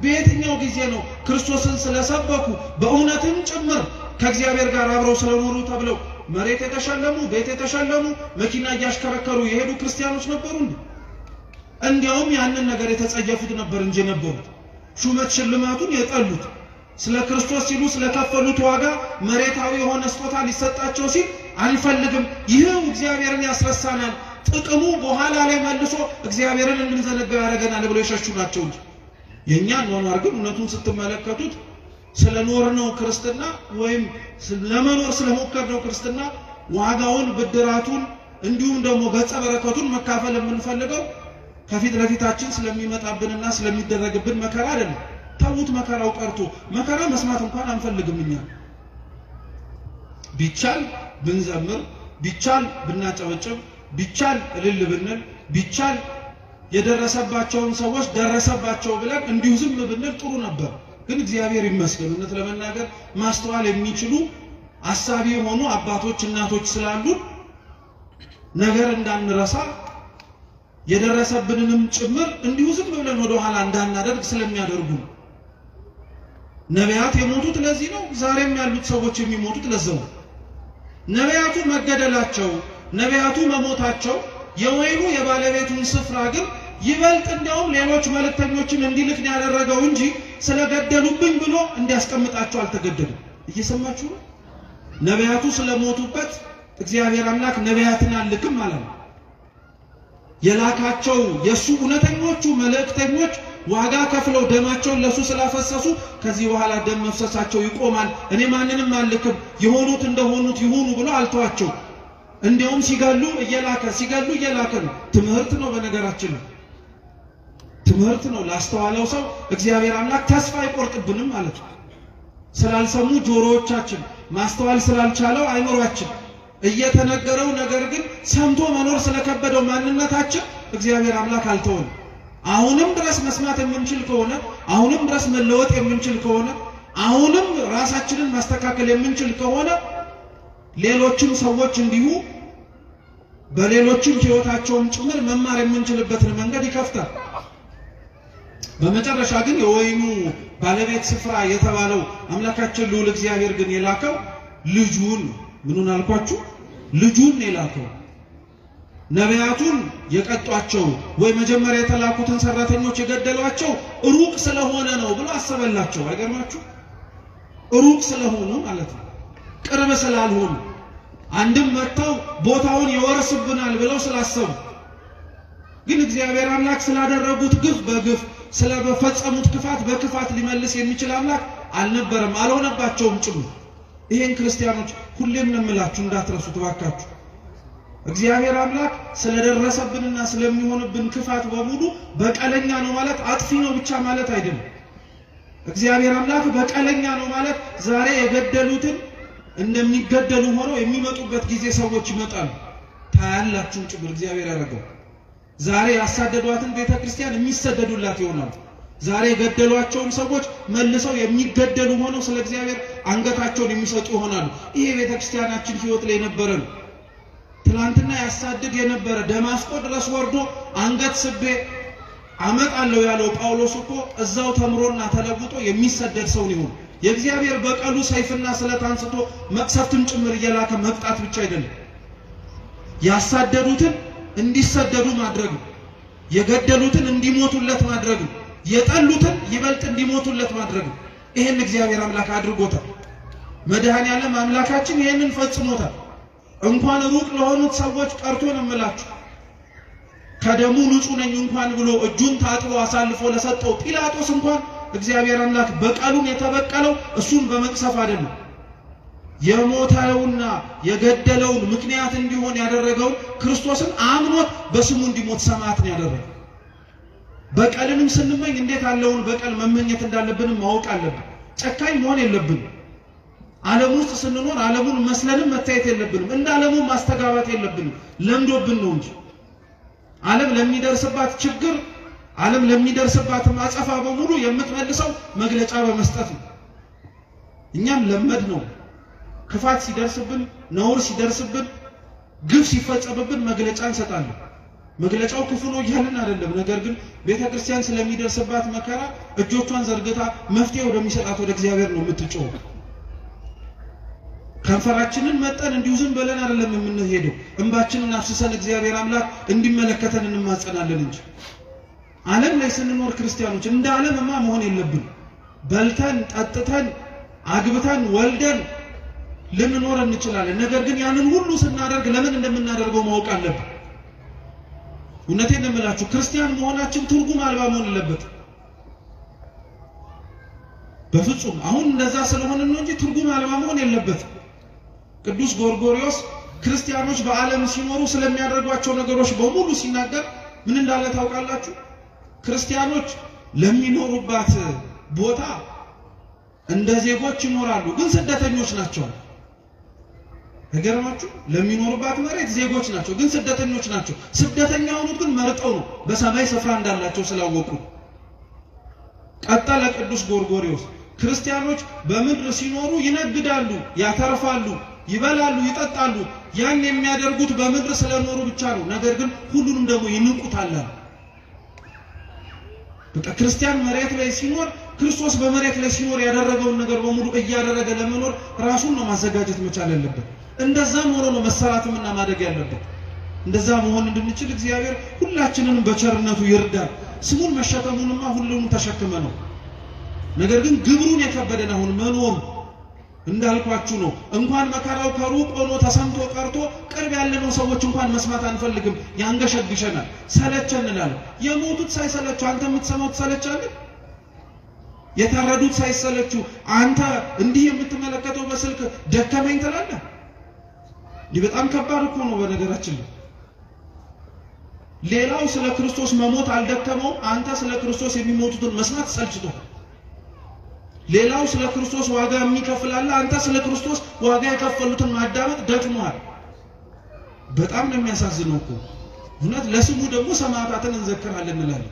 በየትኛው ጊዜ ነው ክርስቶስን ስለሰበኩ በእውነትም ጭምር ከእግዚአብሔር ጋር አብረው ስለኖሩ ተብለው መሬት የተሸለሙ ቤት የተሸለሙ መኪና እያሽከረከሩ የሄዱ ክርስቲያኖች ነበሩ? እንዲያውም ያንን ነገር የተጸየፉት ነበር እንጂ ነበሩት ሹመት ሽልማቱን የጠሉት ስለ ክርስቶስ ሲሉ ስለከፈሉት ዋጋ መሬታዊ የሆነ ስጦታ ሊሰጣቸው ሲል አንፈልግም፣ ይሄው እግዚአብሔርን ያስረሳናል፣ ጥቅሙ በኋላ ላይ መልሶ እግዚአብሔርን እንድንዘነጋ ያደርገናል ብለው የሸሹ ናቸው እንጂ የኛን ኗኗር ግን እውነቱን ስትመለከቱት ስለኖርነው ክርስትና ወይም ለመኖር ስለሞከርነው ክርስትና ዋጋውን ብድራቱን እንዲሁም ደግሞ ገጸ በረከቱን መካፈል የምንፈልገው ከፊት ለፊታችን ስለሚመጣብንና ስለሚደረግብን መከራ አይደለም። ታውት መከራው ቀርቶ መከራ መስማት እንኳን አንፈልግም። እኛ ቢቻል ብንዘምር፣ ቢቻል ብናጨበጭብ፣ ቢቻል እልል ብንል፣ ቢቻል የደረሰባቸውን ሰዎች ደረሰባቸው ብለን እንዲሁ ዝም ብንል ጥሩ ነበር። ግን እግዚአብሔር ይመስገን እውነት ለመናገር ማስተዋል የሚችሉ አሳቢ የሆኑ አባቶች እናቶች ስላሉ ነገር እንዳንረሳ የደረሰብንንም ጭምር እንዲሁ ዝም ብለን ወደ ኋላ እንዳናደርግ ስለሚያደርጉ ነቢያት የሞቱት ለዚህ ነው። ዛሬም ያሉት ሰዎች የሚሞቱት ለዛው። ነቢያቱ መገደላቸው፣ ነቢያቱ መሞታቸው የወይኑ የባለቤቱን ስፍራ ግን ይበልጥ እንደውም ሌሎች መልእክተኞችን እንዲልክ ያደረገው እንጂ ስለገደሉብኝ ብሎ እንዲያስቀምጣቸው አልተገደለም። እየሰማችሁ ነው? ነቢያቱ ስለሞቱበት እግዚአብሔር አምላክ ነቢያትን አልልክም ማለት ነው። የላካቸው የሱ እውነተኞቹ መልእክተኞች ዋጋ ከፍለው ደማቸውን ለሱ ስላፈሰሱ ከዚህ በኋላ ደም መፍሰሳቸው ይቆማል፣ እኔ ማንንም አልልክም፣ የሆኑት እንደሆኑት ይሁኑ ብሎ አልተዋቸው። እንዲያውም ሲገሉ እየላከ ነው። ትምህርት ነው፣ በነገራችን ነው ትምህርት ነው። ላስተዋለው ሰው እግዚአብሔር አምላክ ተስፋ አይቆርጥብንም ማለት ነው። ስላልሰሙ ጆሮዎቻችን፣ ማስተዋል ስላልቻለው አይምሮአችን እየተነገረው ነገር ግን ሰምቶ መኖር ስለከበደው ማንነታችን እግዚአብሔር አምላክ አልተወን። አሁንም ድረስ መስማት የምንችል ከሆነ፣ አሁንም ድረስ መለወጥ የምንችል ከሆነ፣ አሁንም ራሳችንን ማስተካከል የምንችል ከሆነ ሌሎችም ሰዎች እንዲሁ በሌሎችም ሕይወታቸውን ጭምር መማር የምንችልበትን መንገድ ይከፍታል። በመጨረሻ ግን የወይኑ ባለቤት ስፍራ የተባለው አምላካችን ልዑል እግዚአብሔር ግን የላከው ልጁን ምኑን አልኳችሁ? ልጁን የላከው። ነቢያቱን የቀጧቸው ወይ መጀመሪያ የተላኩትን ሰራተኞች የገደሏቸው ሩቅ ስለሆነ ነው ብሎ አሰበላቸው። አይገርማችሁ? ሩቅ ስለሆኑ ማለት ነው፣ ቅርብ ስላልሆኑ አንድም መጥተው ቦታውን ይወርስብናል ብለው ስላሰቡ። ግን እግዚአብሔር አምላክ ስላደረጉት ግፍ በግፍ ስለፈጸሙት ክፋት በክፋት ሊመልስ የሚችል አምላክ አልነበረም፣ አልሆነባቸውም ጭምር። ይሄን ክርስቲያኖች ሁሌም እንምላችሁ እንዳትረሱት ባካችሁ። እግዚአብሔር አምላክ ስለደረሰብንና ስለሚሆንብን ክፋት በሙሉ በቀለኛ ነው ማለት አጥፊ ነው ብቻ ማለት አይደለም። እግዚአብሔር አምላክ በቀለኛ ነው ማለት ዛሬ የገደሉትን እንደሚገደሉ ሆነው የሚመጡበት ጊዜ ሰዎች ይመጣሉ። ታያላችሁ ጭምር እግዚአብሔር ያደረገው። ዛሬ ያሳደዷትን ቤተክርስቲያን የሚሰደዱላት ይሆናል። ዛሬ የገደሏቸውን ሰዎች መልሰው የሚገደሉ ሆነው ስለ እግዚአብሔር አንገታቸውን የሚሰጡ ይሆናሉ። ይሄ ቤተክርስቲያናችን ሕይወት ላይ ነበረ ነው። ትናንትና ያሳድድ የነበረ ደማስቆ ድረስ ወርዶ አንገት ስቤ አመጣለሁ ያለው ጳውሎስ እኮ እዛው ተምሮና ተለውጦ የሚሰደድ ሰው ነው። የእግዚአብሔር በቀሉ ሰይፍና ስለት አንስቶ መቅሰፍትን ጭምር እየላከ መቅጣት ብቻ አይደለም፣ ያሳደዱትን እንዲሰደዱ ማድረግ፣ የገደሉትን እንዲሞቱለት ማድረግ፣ የጠሉትን ይበልጥ እንዲሞቱለት ማድረግ። ይሄን እግዚአብሔር አምላክ አድርጎታል። መድኃኔዓለም አምላካችን ይሄንን ፈጽሞታል። እንኳን ሩቅ ለሆኑት ሰዎች ቀርቶ ነው የምላችሁ ከደሙ ንጹህ ነኝ እንኳን ብሎ እጁን ታጥቦ አሳልፎ ለሰጠው ጲላጦስ እንኳን እግዚአብሔር አምላክ በቀሉን የተበቀለው እሱን በመቅሰፍ አይደለም። የሞተውና የገደለውን ምክንያት እንዲሆን ያደረገውን ክርስቶስን አምኖት በስሙ እንዲሞት ሰማዕት ነው ያደረገው። በቀልንም ስንመኝ እንዴት ያለውን በቀል መመኘት እንዳለብንም ማወቅ አለብን። ጨካኝ መሆን የለብንም። ዓለም ውስጥ ስንኖር ዓለሙን መስለንም መታየት የለብንም። እንደ ዓለሙ ማስተጋባት የለብንም። ለምዶብን ነው እንጂ ዓለም ለሚደርስባት ችግር ዓለም ለሚደርስባት ማጸፋ በሙሉ የምትመልሰው መግለጫ በመስጠት ነው። እኛም ለመድ ነው። ክፋት ሲደርስብን፣ ነውር ሲደርስብን፣ ግፍ ሲፈጸምብን መግለጫ እንሰጣለን። መግለጫው ክፉ ነው እያልን አይደለም። ነገር ግን ቤተክርስቲያን ስለሚደርስባት መከራ እጆቿን ዘርግታ መፍትሄ ወደሚሰጣት ወደ እግዚአብሔር ነው የምትጮኸው። ከንፈራችንን መጠን እንዲሁ ዝም ብለን አይደለም የምንሄደው። እንባችንን አፍስሰን እግዚአብሔር አምላክ እንዲመለከተን እንማጸናለን እንጂ ዓለም ላይ ስንኖር ክርስቲያኖች እንደ ዓለምማ መሆን የለብን። በልተን ጠጥተን አግብተን ወልደን ልንኖር እንችላለን። ነገር ግን ያንን ሁሉ ስናደርግ ለምን እንደምናደርገው ማወቅ አለብን። እውነቴን እምላችሁ ክርስቲያን መሆናችን ትርጉም አልባ መሆን የለበትም በፍጹም። አሁን እንደዛ ስለሆነ ነው እንጂ ትርጉም አልባ መሆን የለበትም። ቅዱስ ጎርጎርዮስ ክርስቲያኖች በዓለም ሲኖሩ ስለሚያደርጓቸው ነገሮች በሙሉ ሲናገር ምን እንዳለ ታውቃላችሁ? ክርስቲያኖች ለሚኖሩባት ቦታ እንደ ዜጎች ይኖራሉ፣ ግን ስደተኞች ናቸው። ነገርማችሁ ለሚኖሩባት መሬት ዜጎች ናቸው፣ ግን ስደተኞች ናቸው። ስደተኛ ሆኑት ግን መርጠው ነው፣ በሰማይ ስፍራ እንዳላቸው ስላወቁ። ቀጠለ ቅዱስ ጎርጎርዮስ ክርስቲያኖች በምድር ሲኖሩ ይነግዳሉ፣ ያተርፋሉ፣ ይበላሉ፣ ይጠጣሉ። ያን የሚያደርጉት በምድር ስለኖሩ ብቻ ነው። ነገር ግን ሁሉንም ደግሞ ይንቁታል። በቃ ክርስቲያን መሬት ላይ ሲኖር ክርስቶስ በመሬት ላይ ሲኖር ያደረገውን ነገር በሙሉ እያደረገ ለመኖር ራሱን ነው ማዘጋጀት መቻል ያለበት። እንደዛም ሆኖ ነው መሰራትምና ማደግ ያለበት። እንደዛ መሆን እንድንችል እግዚአብሔር ሁላችንንም በቸርነቱ ይርዳል። ስሙን መሸከሙንማ ሁሉንም ተሸክመ ነው። ነገር ግን ግብሩን የከበደን አሁን መኖር እንዳልኳችሁ ነው። እንኳን መከራው ከሩቅ ሆኖ ተሰምቶ ቀርቶ ቅርብ ያለነው ሰዎች እንኳን መስማት አንፈልግም። ያንገሸግሸናል፣ ሰለቸንናል። የሞቱት ሳይሰለቹ አንተ የምትሰማው ትሰለቻለህ? የታረዱት ሳይሰለቹ አንተ እንዲህ የምትመለከተው በስልክ ደከመኝ ትላለህ? ይህ በጣም ከባድ እኮ ነው። በነገራችን ላይ ሌላው ስለ ክርስቶስ መሞት አልደከመው፣ አንተ ስለ ክርስቶስ የሚሞቱትን መስማት ሰልችቶ ሌላው ስለ ክርስቶስ ዋጋ የሚከፍላል፣ አንተ ስለ ክርስቶስ ዋጋ የከፈሉትን ማዳመጥ ደክሞሃል። በጣም ነው የሚያሳዝነው እኮ እውነት። ለስሙ ደግሞ ሰማዕታትን እንዘክራለን እንላለን።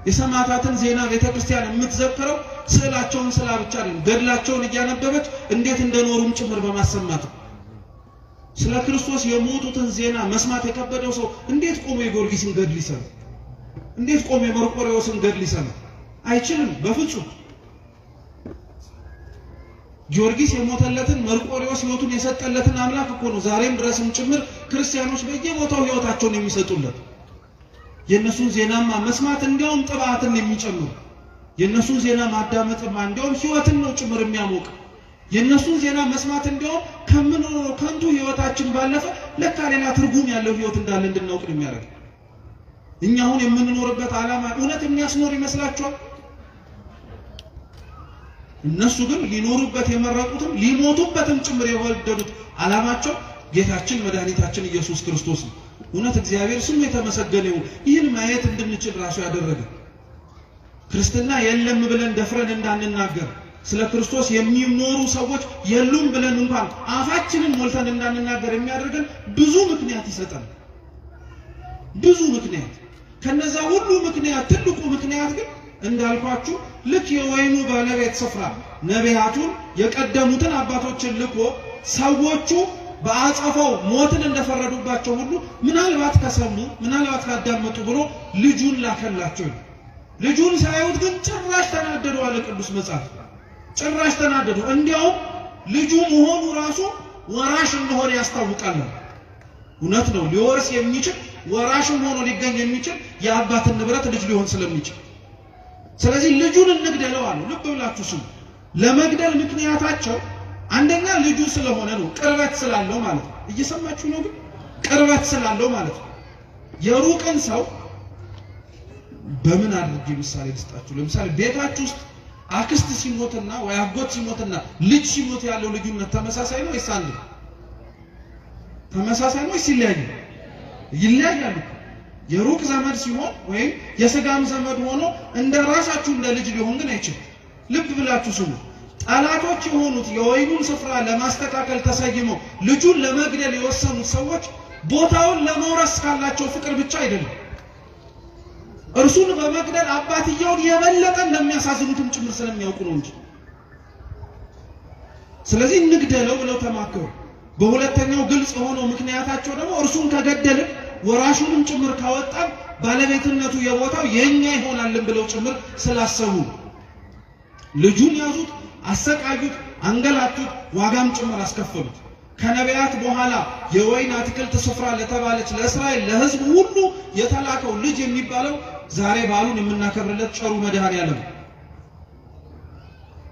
የሰማዕታትን ዜና ቤተክርስቲያን የምትዘክረው ስዕላቸውን ስላ ብቻ አይደለም፣ ገድላቸውን እያነበበች እንዴት እንደኖሩም ጭምር በማሰማት። ስለ ክርስቶስ የሞቱትን ዜና መስማት የከበደው ሰው እንዴት ቆሞ የጊዮርጊስን ገድል ይሰማ? እንዴት ቆሞ የመርቆሬዎስን ገድል ይሰማ? አይችልም በፍጹም። ጊዮርጊስ የሞተለትን መርቆሬዎስ ሕይወቱን የሰጠለትን አምላክ እኮ ነው ዛሬም ድረስም ጭምር ክርስቲያኖች በየቦታው ሕይወታቸውን የሚሰጡለት። የነሱን ዜናማ መስማት እንዲያውም ጥባትን የሚጨምር፣ የነሱን ዜና ማዳመጥማ እንዲያውም ሕይወትን ነው ጭምር የሚያሞቅ። የነሱን ዜና መስማት እንዲያውም ከምንኖረው ከንቱ ሕይወታችን ባለፈ ለካ ሌላ ትርጉም ያለው ሕይወት እንዳለ እንድናውቅ የሚያደርግ። እኛ አሁን የምንኖርበት ዓላማ እውነት የሚያስኖር ይመስላችኋል? እነሱ ግን ሊኖሩበት የመረጡትም ሊሞቱበትም ጭምር የወደዱት ዓላማቸው ጌታችን መድኃኒታችን ኢየሱስ ክርስቶስ ነው። እውነት እግዚአብሔር ስሙ የተመሰገነ ይሁን። ይህን ማየት እንድንችል ራሱ ያደረገ ክርስትና የለም ብለን ደፍረን እንዳንናገር፣ ስለ ክርስቶስ የሚኖሩ ሰዎች የሉም ብለን እንኳን አፋችንን ሞልተን እንዳንናገር የሚያደርገን ብዙ ምክንያት ይሰጣል። ብዙ ምክንያት። ከነዛ ሁሉ ምክንያት ትልቁ ምክንያት ግን እንዳልኳችሁ ልክ የወይኑ ባለቤት ስፍራ ነቢያቱን የቀደሙትን አባቶችን ልኮ ሰዎቹ በአጸፋው ሞትን እንደፈረዱባቸው ሁሉ ምናልባት ከሰሙ ምናልባት ካዳመጡ ብሎ ልጁን ላከላቸው። ልጁን ሳይውት ግን ጭራሽ ተናደዱ አለ ቅዱስ መጽሐፍ። ጭራሽ ተናደዱ። እንዲያውም ልጁ መሆኑ ራሱ ወራሽ እንደሆነ ያስታውቃል። እውነት ነው። ሊወርስ የሚችል ወራሽም ሆኖ ሊገኝ የሚችል የአባትን ንብረት ልጅ ሊሆን ስለሚችል ስለዚህ ልጁን እንግደለው አሉ። ልብ ብላችሁ ስሙ። ለመግደል ምክንያታቸው አንደኛ ልጁ ስለሆነ ነው፣ ቅርበት ስላለው ማለት ነው። እየሰማችሁ ነው? ግን ቅርበት ስላለው ማለት ነው። የሩቅን ሰው በምን አድርጌ ምሳሌ ልስጣችሁ? ለምሳሌ ቤታችሁ ውስጥ አክስት ሲሞትና ወይ አጎት ሲሞትና ልጅ ሲሞት ያለው ልዩነት ተመሳሳይ ነው ወይስ አንድ? ተመሳሳይ ነው ወይስ ይለያያል? ይለያያል። የሩቅ ዘመድ ሲሆን ወይም የሥጋም ዘመድ ሆኖ እንደ ራሳችሁ እንደ ልጅ ሊሆን ግን አይችልም። ልብ ብላችሁ ስሙ። ጠላቶች የሆኑት የወይኑን ስፍራ ለማስተካከል ተሰይመው ልጁን ለመግደል የወሰኑት ሰዎች ቦታውን ለመውረስ ካላቸው ፍቅር ብቻ አይደለም፣ እርሱን በመግደል አባትየውን የበለጠ እንደሚያሳዝኑትም ጭምር ስለሚያውቁ ነው እንጂ። ስለዚህ እንግደለው ብለው ተማከሩ። በሁለተኛው ግልጽ የሆነው ምክንያታቸው ደግሞ እርሱን ከገደልን ወራሹንም ጭምር ካወጣን ባለቤትነቱ የቦታው የኛ ይሆናልን ብለው ጭምር ስላሰቡ ልጁን ያዙት፣ አሰቃዩት፣ አንገላቱት፣ ዋጋም ጭምር አስከፈሉት። ከነቢያት በኋላ የወይን አትክልት ስፍራ ለተባለች ለእስራኤል ለሕዝብ ሁሉ የተላከው ልጅ የሚባለው ዛሬ በዓሉን የምናከብርለት ቸሩ መድኃኔዓለም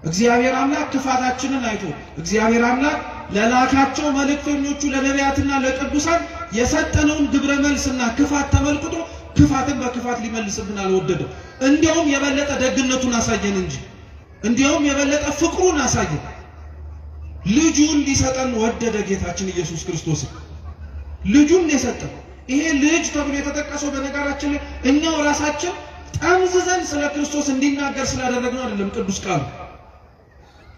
እግዚአብሔር አምላክ ክፋታችንን አይቶ እግዚአብሔር አምላክ ለላካቸው መልእክተኞቹ ለነቢያትና ለቅዱሳን የሰጠነውን ግብረ መልስና ክፋት ተመልክቶ ክፋትን በክፋት ሊመልስብን አልወደደም። እንዲያውም የበለጠ ደግነቱን አሳየን እንጂ እንዲያውም የበለጠ ፍቅሩን አሳየን። ልጁን ሊሰጠን ወደደ። ጌታችን ኢየሱስ ክርስቶስ ልጁን የሰጠን። ይሄ ልጅ ተብሎ የተጠቀሰው በነገራችን ላይ እኛው ራሳችን ጠምዝዘን ስለ ክርስቶስ እንዲናገር ስላደረግነው አይደለም። ቅዱስ ቃሉ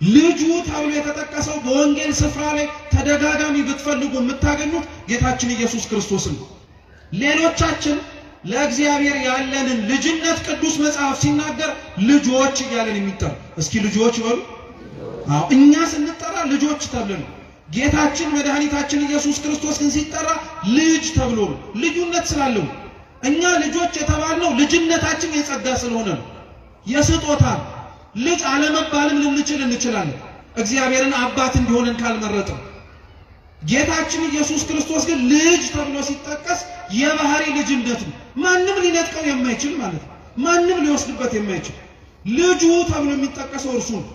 ልጁ ተብሎ የተጠቀሰው በወንጌል ስፍራ ላይ ተደጋጋሚ ብትፈልጉ የምታገኙት ጌታችን ኢየሱስ ክርስቶስ ነው። ሌሎቻችን ለእግዚአብሔር ያለንን ልጅነት ቅዱስ መጽሐፍ ሲናገር ልጆች እያለን የሚጠራ እስኪ ልጆች በሉ። አዎ እኛ ስንጠራ ልጆች ተብለን ነው። ጌታችን መድኃኒታችን ኢየሱስ ክርስቶስ ግን ሲጠራ ልጅ ተብሎ ነው። ልዩነት ስላለው እኛ ልጆች የተባልነው ልጅነታችን የጸጋ ስለሆነ ነው፣ የስጦታ ልጅ አለመባልም ልንችል እንችላለን እግዚአብሔርን አባት እንዲሆነን ካልመረጥን። ጌታችን ኢየሱስ ክርስቶስ ግን ልጅ ተብሎ ሲጠቀስ የባህሪ ልጅነት ነው። ማንም ሊነጥቀው የማይችል ማለት ነው። ማንም ሊወስድበት የማይችል ልጁ ተብሎ የሚጠቀሰው እርሱ ነው።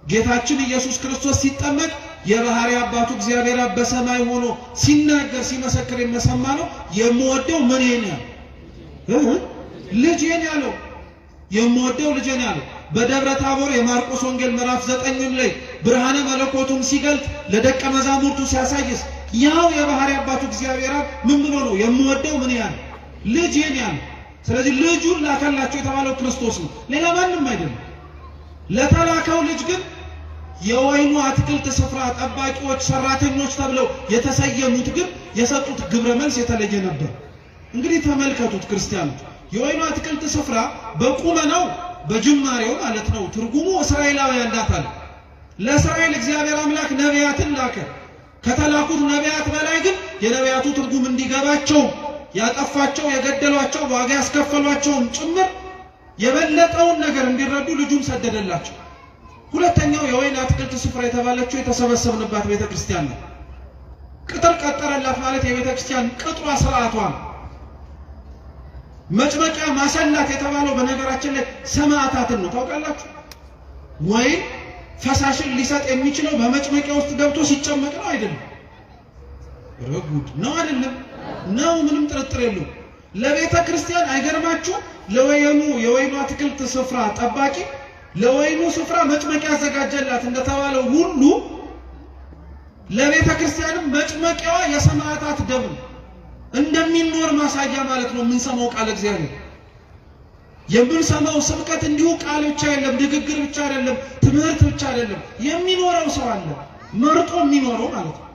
ጌታችን ኢየሱስ ክርስቶስ ሲጠመቅ የባህሪ አባቱ እግዚአብሔር በሰማይ ሆኖ ሲናገር ሲመሰክር የመሰማ ነው። የምወደው ምን ያለው ልጄን ያለው የምወደው ልጄን ያለው በደብረ ታቦር የማርቆስ ወንጌል ምዕራፍ 9 ላይ ብርሃነ መለኮቱን ሲገልጥ ለደቀ መዛሙርቱ ሲያሳይስ ያው የባህሪ አባቱ እግዚአብሔር ምን ብሎ ነው የምወደው ምን ያለው ልጄን ያለው። ስለዚህ ልጁን ላከላቸው የተባለው ክርስቶስ ነው፣ ሌላ ማንም አይደለም። ለተላከው ልጅ ግን የወይኑ አትክልት ስፍራ ጠባቂዎች ሰራተኞች ተብለው የተሰየሙት ግን የሰጡት ግብረ መልስ የተለየ ነበር። እንግዲህ ተመልከቱት ክርስቲያኖች፣ የወይኑ አትክልት ስፍራ በቁመናው በጅማሬው ማለት ነው ትርጉሙ እስራኤላውያን እንዳታለ ለእስራኤል እግዚአብሔር አምላክ ነቢያትን ላከ። ከተላኩት ነቢያት በላይ ግን የነቢያቱ ትርጉም እንዲገባቸው ያጠፋቸው የገደሏቸው ዋጋ ያስከፈሏቸውን ጭምር የበለጠውን ነገር እንዲረዱ ልጁን ሰደደላቸው። ሁለተኛው የወይን አትክልት ስፍራ የተባለችው የተሰበሰብንባት ቤተክርስቲያን ነው። ቅጥር ቀጠረላት ማለት የቤተክርስቲያን ቅጥሯ ስርዓቷ ነው። መጭመቂያ ማሰላት የተባለው በነገራችን ላይ ሰማዕታትን ነው። ታውቃላችሁ? ወይን ፈሳሽን ሊሰጥ የሚችለው በመጭመቂያ ውስጥ ገብቶ ሲጨመቅ ነው አይደለም? ረጉድ ነው አይደለም? ነው፣ ምንም ጥርጥር የለውም። ለቤተ ክርስቲያን አይገርማችሁ? የወይኑ አትክልት ስፍራ ጠባቂ ለወይኑ ስፍራ መጭመቂያ ያዘጋጀላት እንደተባለው ሁሉ ለቤተ ክርስቲያንም መጭመቂያዋ የሰማዕታት ደም እንደሚኖር ማሳያ ማለት ነው። የምንሰማው ቃል እግዚአብሔር የምንሰማው ስብከት እንዲሁ ቃል ብቻ አይደለም፣ ንግግር ብቻ አይደለም፣ ትምህርት ብቻ አይደለም። የሚኖረው ሰው አለ መርጦ የሚኖረው ማለት ነው።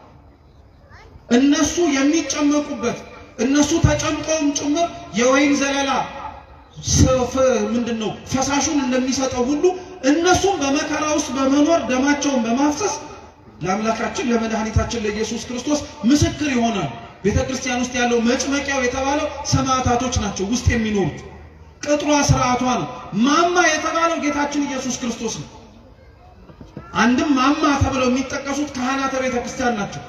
እነሱ የሚጨመቁበት እነሱ ተጨምቀውም ጭምር የወይን ዘለላ ምንድነው ፈሳሹን እንደሚሰጠው ሁሉ እነሱም በመከራ ውስጥ በመኖር ደማቸውን በማፍሰስ ለአምላካችን ለመድኃኒታችን ለኢየሱስ ክርስቶስ ምስክር ይሆናል። ቤተክርስቲያን ውስጥ ያለው መጭመቂያው የተባለው ሰማዕታቶች ናቸው ውስጥ የሚኖሩት። ቅጥሯ ስርዓቷ ነው። ማማ የተባለው ጌታችን ኢየሱስ ክርስቶስ ነው። አንድም ማማ ተብለው የሚጠቀሱት ካህናተ ቤተክርስቲያን ናቸው።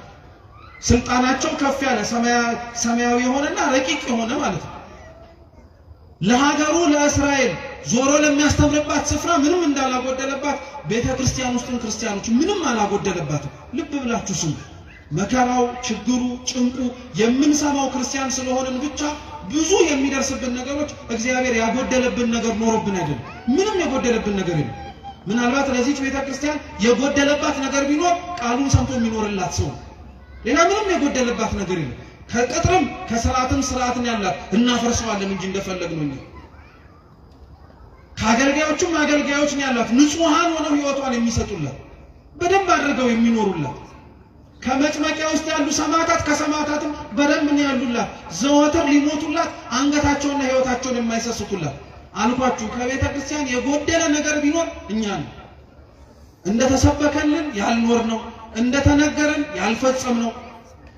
ስልጣናቸው ከፍ ያለ ሰማያዊ የሆነና ረቂቅ የሆነ ማለት ነው። ለሀገሩ ለእስራኤል ዞሮ ለሚያስተምርባት ስፍራ ምንም እንዳላጎደለባት ቤተክርስቲያን ውስጥም ክርስቲያኖች ምንም አላጎደለባት። ልብ ብላችሁ ስሙ። መከራው፣ ችግሩ፣ ጭንቁ የምንሰማው ክርስቲያን ስለሆነን ብቻ ብዙ የሚደርስብን ነገሮች እግዚአብሔር ያጎደለብን ነገር ኖሮብን አይደለም። ምንም የጎደለብን ነገር የለም። ምናልባት ለዚህች ቤተክርስቲያን የጎደለባት ነገር ቢኖር ቃሉን ሰምቶ የሚኖርላት ሰው፣ ሌላ ምንም የጎደለባት ነገር የለም። ከቅጥርም ከሥርዓትም ሥርዓትን ያላት እናፈርሰዋለን እንጂ እንደፈለግነው ነው። ከአገልጋዮችም አገልጋዮች ነው ያላት፣ ንጹሃን ሆነው ሕይወቷን የሚሰጡላት በደንብ አድርገው የሚኖሩላት። ከመጭመቂያ ውስጥ ያሉ ሰማዕታት ከሰማዕታትም በደንብ ነው ያሉላት፣ ዘወትር ሊሞቱላት አንገታቸውና ሕይወታቸውን የማይሰስቱላት። አልኳችሁ ከቤተ ክርስቲያን የጎደለ ነገር ቢኖር እኛ ነው። እንደተሰበከልን ያልኖርነው፣ እንደተነገረን ያልፈጸምነው፣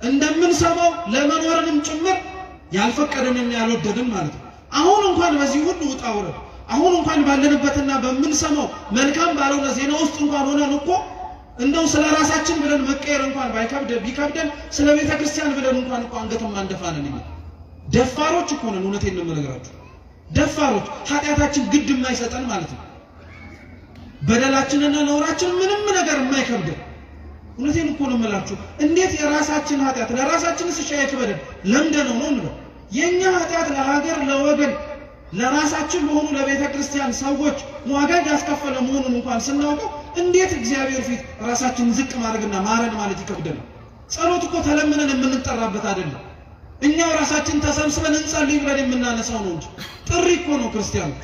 እንደምንሰማው ለመኖርንም ጭምር ያልፈቀደንና ያልወደድን ማለት ነው። አሁን እንኳን በዚህ ሁሉ ውጣ ውረድ፣ አሁን እንኳን ባለንበትና በምንሰማው መልካም ባልሆነ ዜና ውስጥ እንኳን ሆነን እኮ እንደው ስለ ራሳችን ብለን መቀየር እንኳን ቢከብደን ስለ ቤተ ክርስቲያን ብለን እንኳን እኮ አንገትም አንደፋነን። ደፋሮች እኮ ነን። እውነቴን ነው የምነግራችሁ፣ ደፋሮች፣ ኃጢአታችን ግድ የማይሰጠን ማለት ነው። በደላችንና ነውራችን ምንም ነገር የማይከብደን። እውነቴን እኮ ነው የምላችሁ። እንዴት የራሳችን ኃጢአት ለራሳችንስ እሺ አይከብደን? ለምደነው ነው እንበል። የኛ ኃጢአት ለሀገር ለወገን ለራሳችን ለሆኑ ለቤተ ክርስቲያን ሰዎች ዋጋ ያስከፈለ መሆኑን እንኳን ስናውቀው እንዴት እግዚአብሔር ፊት ራሳችንን ዝቅ ማድረግና ማረን ማለት ይከብደናል። ጸሎት እኮ ተለምነን የምንጠራበት አይደለም። እኛው ራሳችን ተሰብስበን እንጸልይ ብለን የምናነሳው ነው እንጂ ጥሪ እኮ ነው። ክርስቲያኖች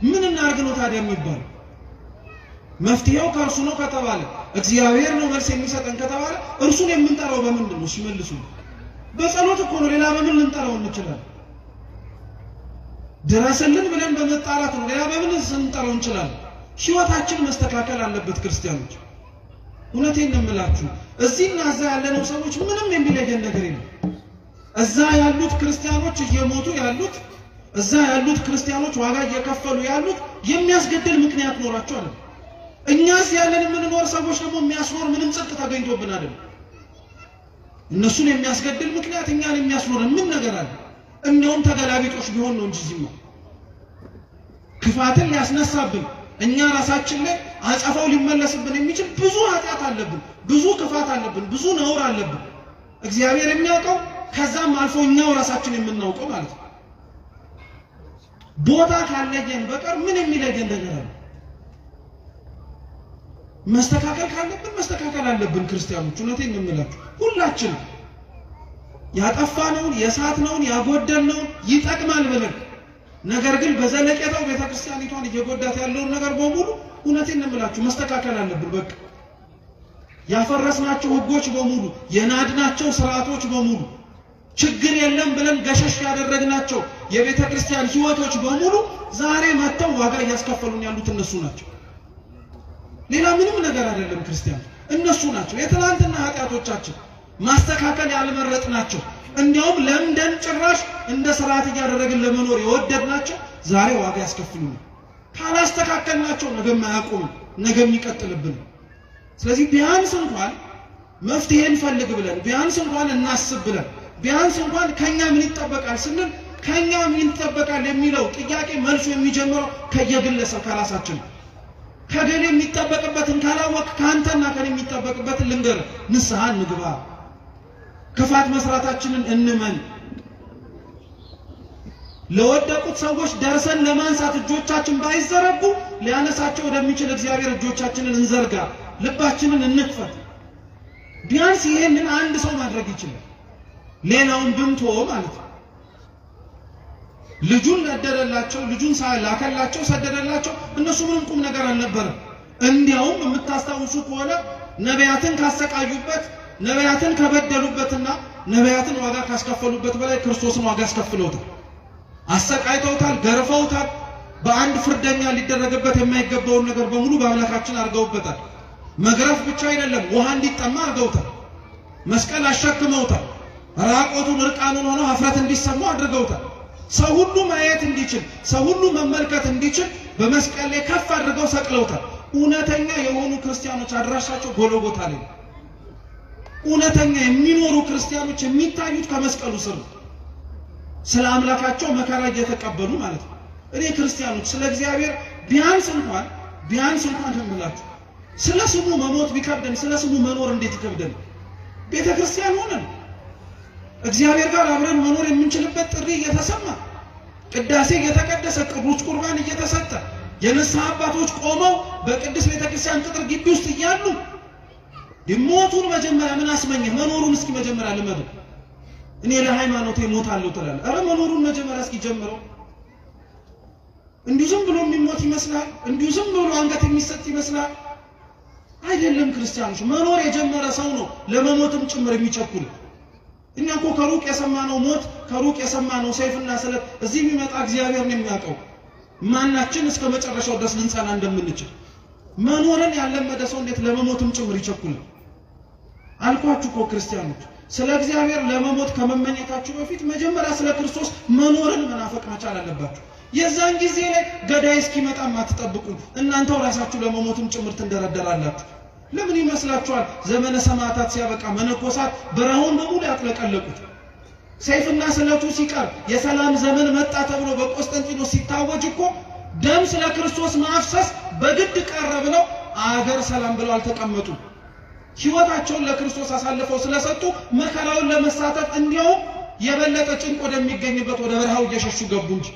ምን እናርግ ነው ታዲያ የሚባለው? መፍትሄው ከእርሱ ነው ከተባለ፣ እግዚአብሔር ነው መልስ የሚሰጠን ከተባለ እርሱን የምንጠራው በምንድን ነው? ሲመልሱ በጸሎት እኮ ነው። ሌላ በምን ልንጠራው እንችላለን? ድረስልን ብለን በመጣራት ነው። ሌላ በምን ልንጠራው እንችላለን? ሕይወታችን መስተካከል አለበት ክርስቲያኖች። እውነቴን ነው የምላችሁ። እዚህና እዛ ያለነው ሰዎች ምንም የሚለየን ነገር የለም። እዛ ያሉት ክርስቲያኖች እየሞቱ ያሉት፣ እዛ ያሉት ክርስቲያኖች ዋጋ እየከፈሉ ያሉት የሚያስገድል ምክንያት ኖራቸው አይደለም። እኛስ ያለን የምንኖር ሰዎች ደግሞ የሚያስኖር ምንም ጽድቅ ተገኝቶብን አይደለም። እነሱን የሚያስገድል ምክንያት እኛን የሚያስኖረን ምን ነገር አለ? እንደውም ተገላቢጦች ቢሆን ነው እንጂ ዚማ ክፋትን ሊያስነሳብን እኛ ራሳችን ላይ አጸፋው ሊመለስብን የሚችል ብዙ ኃጢአት አለብን፣ ብዙ ክፋት አለብን፣ ብዙ ነውር አለብን። እግዚአብሔር የሚያውቀው ከዛም አልፎ እኛው ራሳችን የምናውቀው ማለት ነው። ቦታ ካለየን በቀር ምን የሚለየን ነገር አለ? መስተካከል ካለብን መስተካከል አለብን ክርስቲያኖች። እውነቴን ነው የምላችሁ። ሁላችን ያጠፋነውን የሳትነውን ያጎደልነውን ይጠቅማል ብለን ነገር ግን በዘለቄታው ቤተክርስቲያኒቷን እየጎዳት ያለውን ነገር በሙሉ እውነቴን ነው የምላችሁ መስተካከል አለብን። በቃ ያፈረስናቸው ሕጎች በሙሉ የናድናቸው ሥርዓቶች በሙሉ ችግር የለም ብለን ገሸሽ ያደረግናቸው የቤተክርስቲያን ሕይወቶች በሙሉ ዛሬ መጥተው ዋጋ እያስከፈሉን ያሉት እነሱ ናቸው። ሌላ ምንም ነገር አይደለም። ክርስቲያን እነሱ ናቸው። የትላንትና ኃጢአቶቻችን ማስተካከል ያልመረጥናቸው እንዲያውም ለምደን ጭራሽ እንደ ሥርዓት እያደረግን ለመኖር የወደድናቸው ዛሬ ዋጋ ያስከፍሉናል። ካላስተካከልናቸው ነገም አያቆምም፣ ነገም ይቀጥልብን። ስለዚህ ቢያንስ እንኳን መፍትሄ እንፈልግ ብለን ቢያንስ እንኳን እናስብ ብለን ቢያንስ እንኳን ከኛ ምን ይጠበቃል ስንል ከኛ ምን ይጠበቃል የሚለው ጥያቄ መልሱ የሚጀምረው ከየግለሰብ ከራሳችን። ከገሌ የሚጠበቅበትን ካላወቅ ካንተና ከኔ የሚጠበቅበትን ልንገር፣ ንስሐ እንግባ፣ ክፋት መስራታችንን እንመን። ለወደቁት ሰዎች ደርሰን ለማንሳት እጆቻችን ባይዘረጉ ሊያነሳቸው ወደሚችል እግዚአብሔር እጆቻችንን እንዘርጋ፣ ልባችንን እንክፈት። ቢያንስ ይሄንን አንድ ሰው ማድረግ ይችላል። ሌላውን ብንተወው ማለት ነው። ልጁን ነደረላቸው፣ ልጁን ላከላቸው፣ ሰደደላቸው። እነሱ ምንም ቁም ነገር አልነበረም። እንዲያውም የምታስታውሱ ከሆነ ነቢያትን ካሰቃዩበት፣ ነቢያትን ከበደሉበትና ነቢያትን ዋጋ ካስከፈሉበት በላይ ክርስቶስን ዋጋ አስከፍለውታል። አሰቃይተውታል፣ ገርፈውታል። በአንድ ፍርደኛ ሊደረግበት የማይገባውን ነገር በሙሉ በአምላካችን አድርገውበታል። መግረፍ ብቻ አይደለም፣ ውሃ እንዲጠማ አድርገውታል። መስቀል አሸክመውታል። ራቆቱን እርቃኑን ሆኖ ኀፍረት እንዲሰማው አድርገውታል። ሰው ሁሉ ማየት እንዲችል፣ ሰው ሁሉ መመልከት እንዲችል በመስቀል ላይ ከፍ አድርገው ሰቅለውታል። እውነተኛ የሆኑ ክርስቲያኖች አድራሻቸው ጎልጎታ ላይ ነው። እውነተኛ የሚኖሩ ክርስቲያኖች የሚታዩት ከመስቀሉ ስር ነው። ስለ አምላካቸው መከራ እየተቀበሉ ማለት ነው። እኔ ክርስቲያኖች ስለ እግዚአብሔር ቢያንስ እንኳን ተምላችሁ ስለ ስሙ መሞት ቢከብደን ስለ ስሙ መኖር እንዴት ይከብደን? ቤተ ክርስቲያን ሆነን እግዚአብሔር ጋር አብረን መኖር የምንችልበት ጥሪ እየተሰማ ቅዳሴ እየተቀደሰ ቅዱስ ቁርባን እየተሰጠ የንስሐ አባቶች ቆመው በቅዱስ ቤተ ክርስቲያን ቅጥር ግቢ ውስጥ እያሉ ሞቱን መጀመሪያ ምን አስመኘህ? መኖሩን እስኪ መጀመሪያ ልመዱ። እኔ ለሃይማኖቴ ሞታለሁ ትላለህ። አረ መኖሩን መጀመሪያ እስኪ ጀምረው። እንዲሁ ዝም ብሎ የሚሞት ይመስላል? እንዲሁ ዝም ብሎ አንገት የሚሰጥ ይመስላል? አይደለም። ክርስቲያኖች መኖር የጀመረ ሰው ነው ለመሞትም ጭምር የሚቸኩል። እኛ እኮ ከሩቅ የሰማነው ሞት ከሩቅ የሰማነው ሰይፍና ስለት እዚህ የሚመጣ እግዚአብሔር ነው የሚያውቀው ማናችን እስከ መጨረሻው ድረስ ልንጸና እንደምንችል። መኖርን ያለመደ ሰው እንዴት ለመሞትም ጭምር ይቸኩላል? አልኳችሁ እኮ ክርስቲያኖች ስለ እግዚአብሔር ለመሞት ከመመኘታችሁ በፊት መጀመሪያ ስለ ክርስቶስ መኖርን መናፈቅ መቻል አለባችሁ። የዛን ጊዜ ላይ ገዳይ እስኪመጣ ማትጠብቁ እናንተው ራሳችሁ ለመሞትም ጭምር ትንደረደራላችሁ። ለምን ይመስላችኋል? ዘመነ ሰማዕታት ሲያበቃ መነኮሳት በረሃውን በሙሉ ያጥለቀለቁት ሰይፍና ስለቱ ሲቀር የሰላም ዘመን መጣ ተብሎ በቆስጠንጢኖስ ሲታወጅ እኮ ደም ስለ ክርስቶስ ማፍሰስ በግድ ቀረ ብለው አገር ሰላም ብለው አልተቀመጡም። ሕይወታቸውን ለክርስቶስ አሳልፈው ስለሰጡ መከራውን ለመሳተፍ እንዲያውም የበለጠ ጭንቅ ወደሚገኝበት ወደ በረሃው እየሸሹ ገቡ እንጂ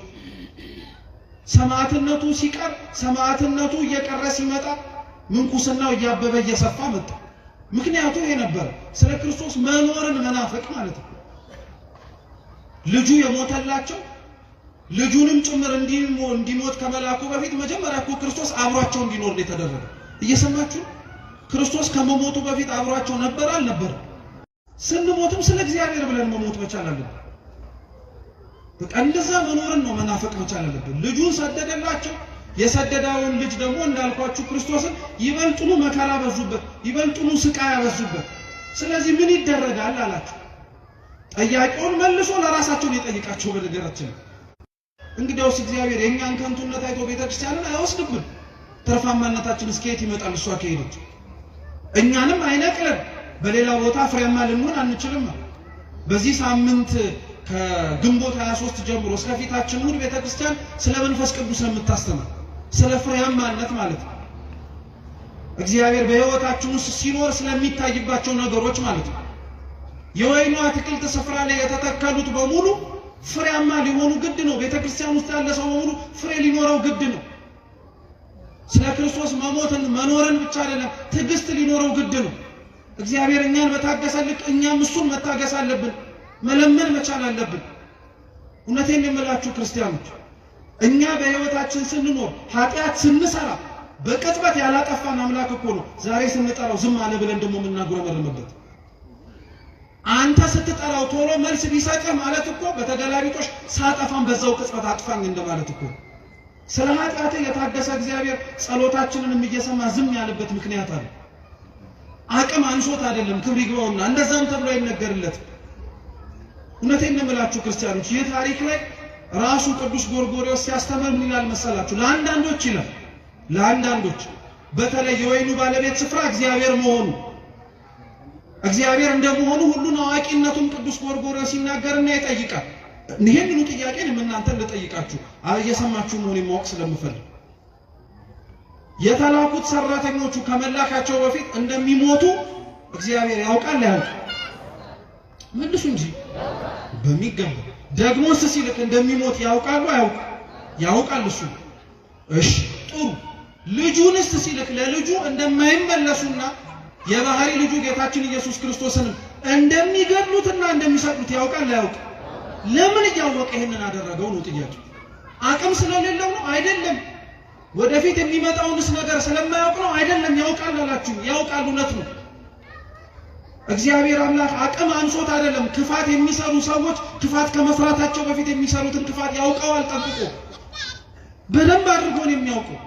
ሰማዕትነቱ ሲቀር ሰማዕትነቱ እየቀረ ሲመጣ ምንኩስናው እያበበ እየሰፋ መጣ። ምክንያቱ ይሄ ነበር፣ ስለ ክርስቶስ መኖርን መናፈቅ ማለት ነው። ልጁ የሞተላቸው ልጁንም ጭምር እንዲሞት ከመላኩ በፊት መጀመሪያ እኮ ክርስቶስ አብሯቸው እንዲኖር ነው የተደረገ። እየሰማችሁ ክርስቶስ ከመሞቱ በፊት አብሯቸው ነበር አልነበር? ስንሞትም ስለ እግዚአብሔር ብለን መሞት መቻል አለብን። በቃ እንደዛ መኖርን ነው መናፈቅ መቻል አለብን። ልጁን ሰደደላቸው። የሰደዳውን ልጅ ደግሞ እንዳልኳችሁ ክርስቶስን ይበልጡኑ መከራ በዙበት፣ ይበልጡኑ ስቃይ ያበዙበት። ስለዚህ ምን ይደረጋል አላቸው። ጠያቂውን መልሶ ለራሳቸው ይጠይቃቸው። በነገራችን እንግዲያውስ እግዚአብሔር የኛን ከንቱነት አይቶ ቤተክርስቲያንን አይወስድብን። ተርፋማነታችን እስከየት ይመጣል? እሷ ከሄደች እኛንም አይነቅለን። በሌላ ቦታ ፍሬያማ ልንሆን አንችልም። በዚህ ሳምንት ከግንቦት 23 ጀምሮ እስከ ፊታችን እሑድ ቤተክርስቲያን ስለ መንፈስ ቅዱስ ነው የምታስተምር፣ ስለ ፍሬያማነት ማለት ነው። እግዚአብሔር በሕይወታችን ውስጥ ሲኖር ስለሚታይባቸው ነገሮች ማለት ነው። የወይኑ አትክልት ስፍራ ላይ የተተከሉት በሙሉ ፍሬያማ ሊሆኑ ግድ ነው። ቤተክርስቲያን ውስጥ ያለ ሰው በሙሉ ፍሬ ሊኖረው ግድ ነው። ስለ ክርስቶስ መሞትን መኖርን ብቻ አይደለም ትዕግስት ሊኖረው ግድ ነው። እግዚአብሔር እኛን በታገሰ ልክ እኛም እሱን መታገስ አለብን፣ መለመን መቻል አለብን። እውነቴን የምላችሁ ክርስቲያኖች እኛ በሕይወታችን ስንኖር ኃጢአት ስንሰራ በቅጽበት ያላጠፋን አምላክ እኮ ነው ዛሬ ስንጠራው ዝም አለ ብለን ደግሞ የምናጉረመርምበት። አንተ ስትጠራው ቶሎ መልስ ቢሰጥህ ማለት እኮ በተገላቢጦሽ ሳጠፋን በዛው ቅጽበት አጥፋኝ እንደማለት እኮ። ስለ ኃጢአት የታገሰ እግዚአብሔር ጸሎታችንንም እየሰማ ዝም ያለበት ምክንያት አለ። አቅም አንሶት አይደለም፣ ክብር ይግባውና እንደዛም ተብሎ አይነገርለት። እውነቴን ነው የምላችሁ ክርስቲያኖች ይህ ታሪክ ላይ ራሱ ቅዱስ ጎርጎርዮስ ሲያስተምር ምን ይላል መሰላችሁ? ለአንዳንዶች ይላል ለአንዳንዶች በተለይ የወይኑ ባለቤት ስፍራ እግዚአብሔር መሆኑ እግዚአብሔር እንደመሆኑ ሁሉን አዋቂነቱን ቅዱስ ጎርጎርዮስ ሲናገርና ይጠይቃል። ይሄንኑ ጥያቄ እናንተን ልጠይቃችሁ እየሰማችሁ መሆኑን ማወቅ ስለምፈልግ የተላኩት ሰራተኞቹ ከመላካቸው በፊት እንደሚሞቱ እግዚአብሔር ያውቃል አያውቅም? መልሱ እንጂ በሚገባ ደግሞስ ሲልክ እንደሚሞት ያውቃሉ አያውቅም? ያውቃል እሱ። እሺ ጥሩ። ልጁንስ ሲልክ ለልጁ እንደማይመለሱና የባህሪ ልጁ ጌታችን ኢየሱስ ክርስቶስን እንደሚገድሉትና እንደሚሰቅሉት ያውቃል አያውቅም? ለምን እያወቀ ይሄንን አደረገው ነው ጥያቄ። አቅም ስለሌለው ነው አይደለም። ወደፊት የሚመጣውንስ ነገር ስለማያውቅ ነው አይደለም። ያውቃል አላችሁ፣ ያውቃል፣ እውነት ነው። እግዚአብሔር አምላክ አቅም አንሶት አይደለም። ክፋት የሚሰሩ ሰዎች ክፋት ከመስራታቸው በፊት የሚሰሩትን ክፋት ያውቀዋል ጠብቆ፣ በደንብ አድርጎ ነው የሚያውቀው።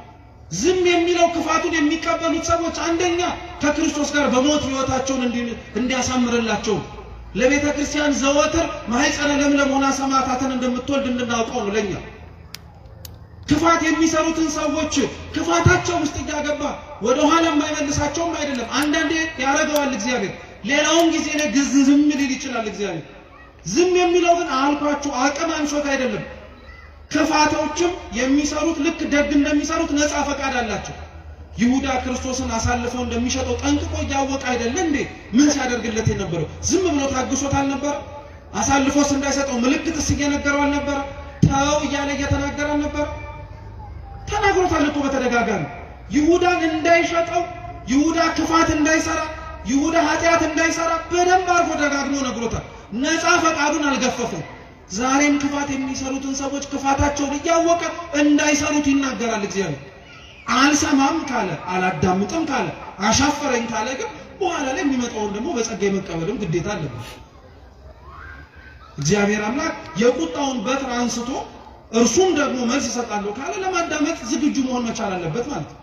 ዝም የሚለው ክፋቱን የሚቀበሉት ሰዎች አንደኛ ከክርስቶስ ጋር በሞት ሕይወታቸውን እንዲያሳምርላቸው ለቤተ ክርስቲያን ዘወትር ማኅፀነ ለምለም ሆና ሰማዕታትን እንደምትወልድ እንድናውቀው ነው። ለኛ ክፋት የሚሰሩትን ሰዎች ክፋታቸው ውስጥ እያገባ ወደ ኋላ የማይመልሳቸውም አይደለም። አንዳንዴ ያረጋዋል እግዚአብሔር፣ ሌላውን ጊዜ ላይ ዝም ሊል ይችላል እግዚአብሔር። ዝም የሚለው ግን አልኳችሁ አቅም አንሶት አይደለም። ክፋቶችም የሚሰሩት ልክ ደግ እንደሚሰሩት ነፃ ፈቃድ አላቸው። ይሁዳ ክርስቶስን አሳልፈው እንደሚሸጠው ጠንቅቆ ያወቀ አይደለ እንዴ? ምን ሲያደርግለት የነበረው? ዝም ብሎ ታግሶት አልነበረ? አሳልፎስ እንዳይሰጠው ምልክትስ እየነገረው አልነበረ? ተው እያለ እየተናገረ አልነበረ? ተናግሮታል እኮ በተደጋጋሚ። ይሁዳን እንዳይሸጠው፣ ይሁዳ ክፋት እንዳይሰራ፣ ይሁዳ ኃጢአት እንዳይሰራ በደንብ አድርጎ ደጋግሞ ነግሮታል። ነፃ ፈቃዱን አልገፈፈም። ዛሬም ክፋት የሚሰሩትን ሰዎች ክፋታቸውን እያወቀ እንዳይሰሩት ይናገራል እግዚአብሔር። አልሰማም ካለ፣ አላዳምጥም ካለ፣ አሻፈረኝ ካለ ግን በኋላ ላይ የሚመጣውን ደግሞ በጸጋ መቀበልም ግዴታ አለበት። እግዚአብሔር አምላክ የቁጣውን በትር አንስቶ እርሱም ደግሞ መልስ ይሰጣል ካለ ለማዳመጥ ዝግጁ መሆን መቻል አለበት ማለት ነው።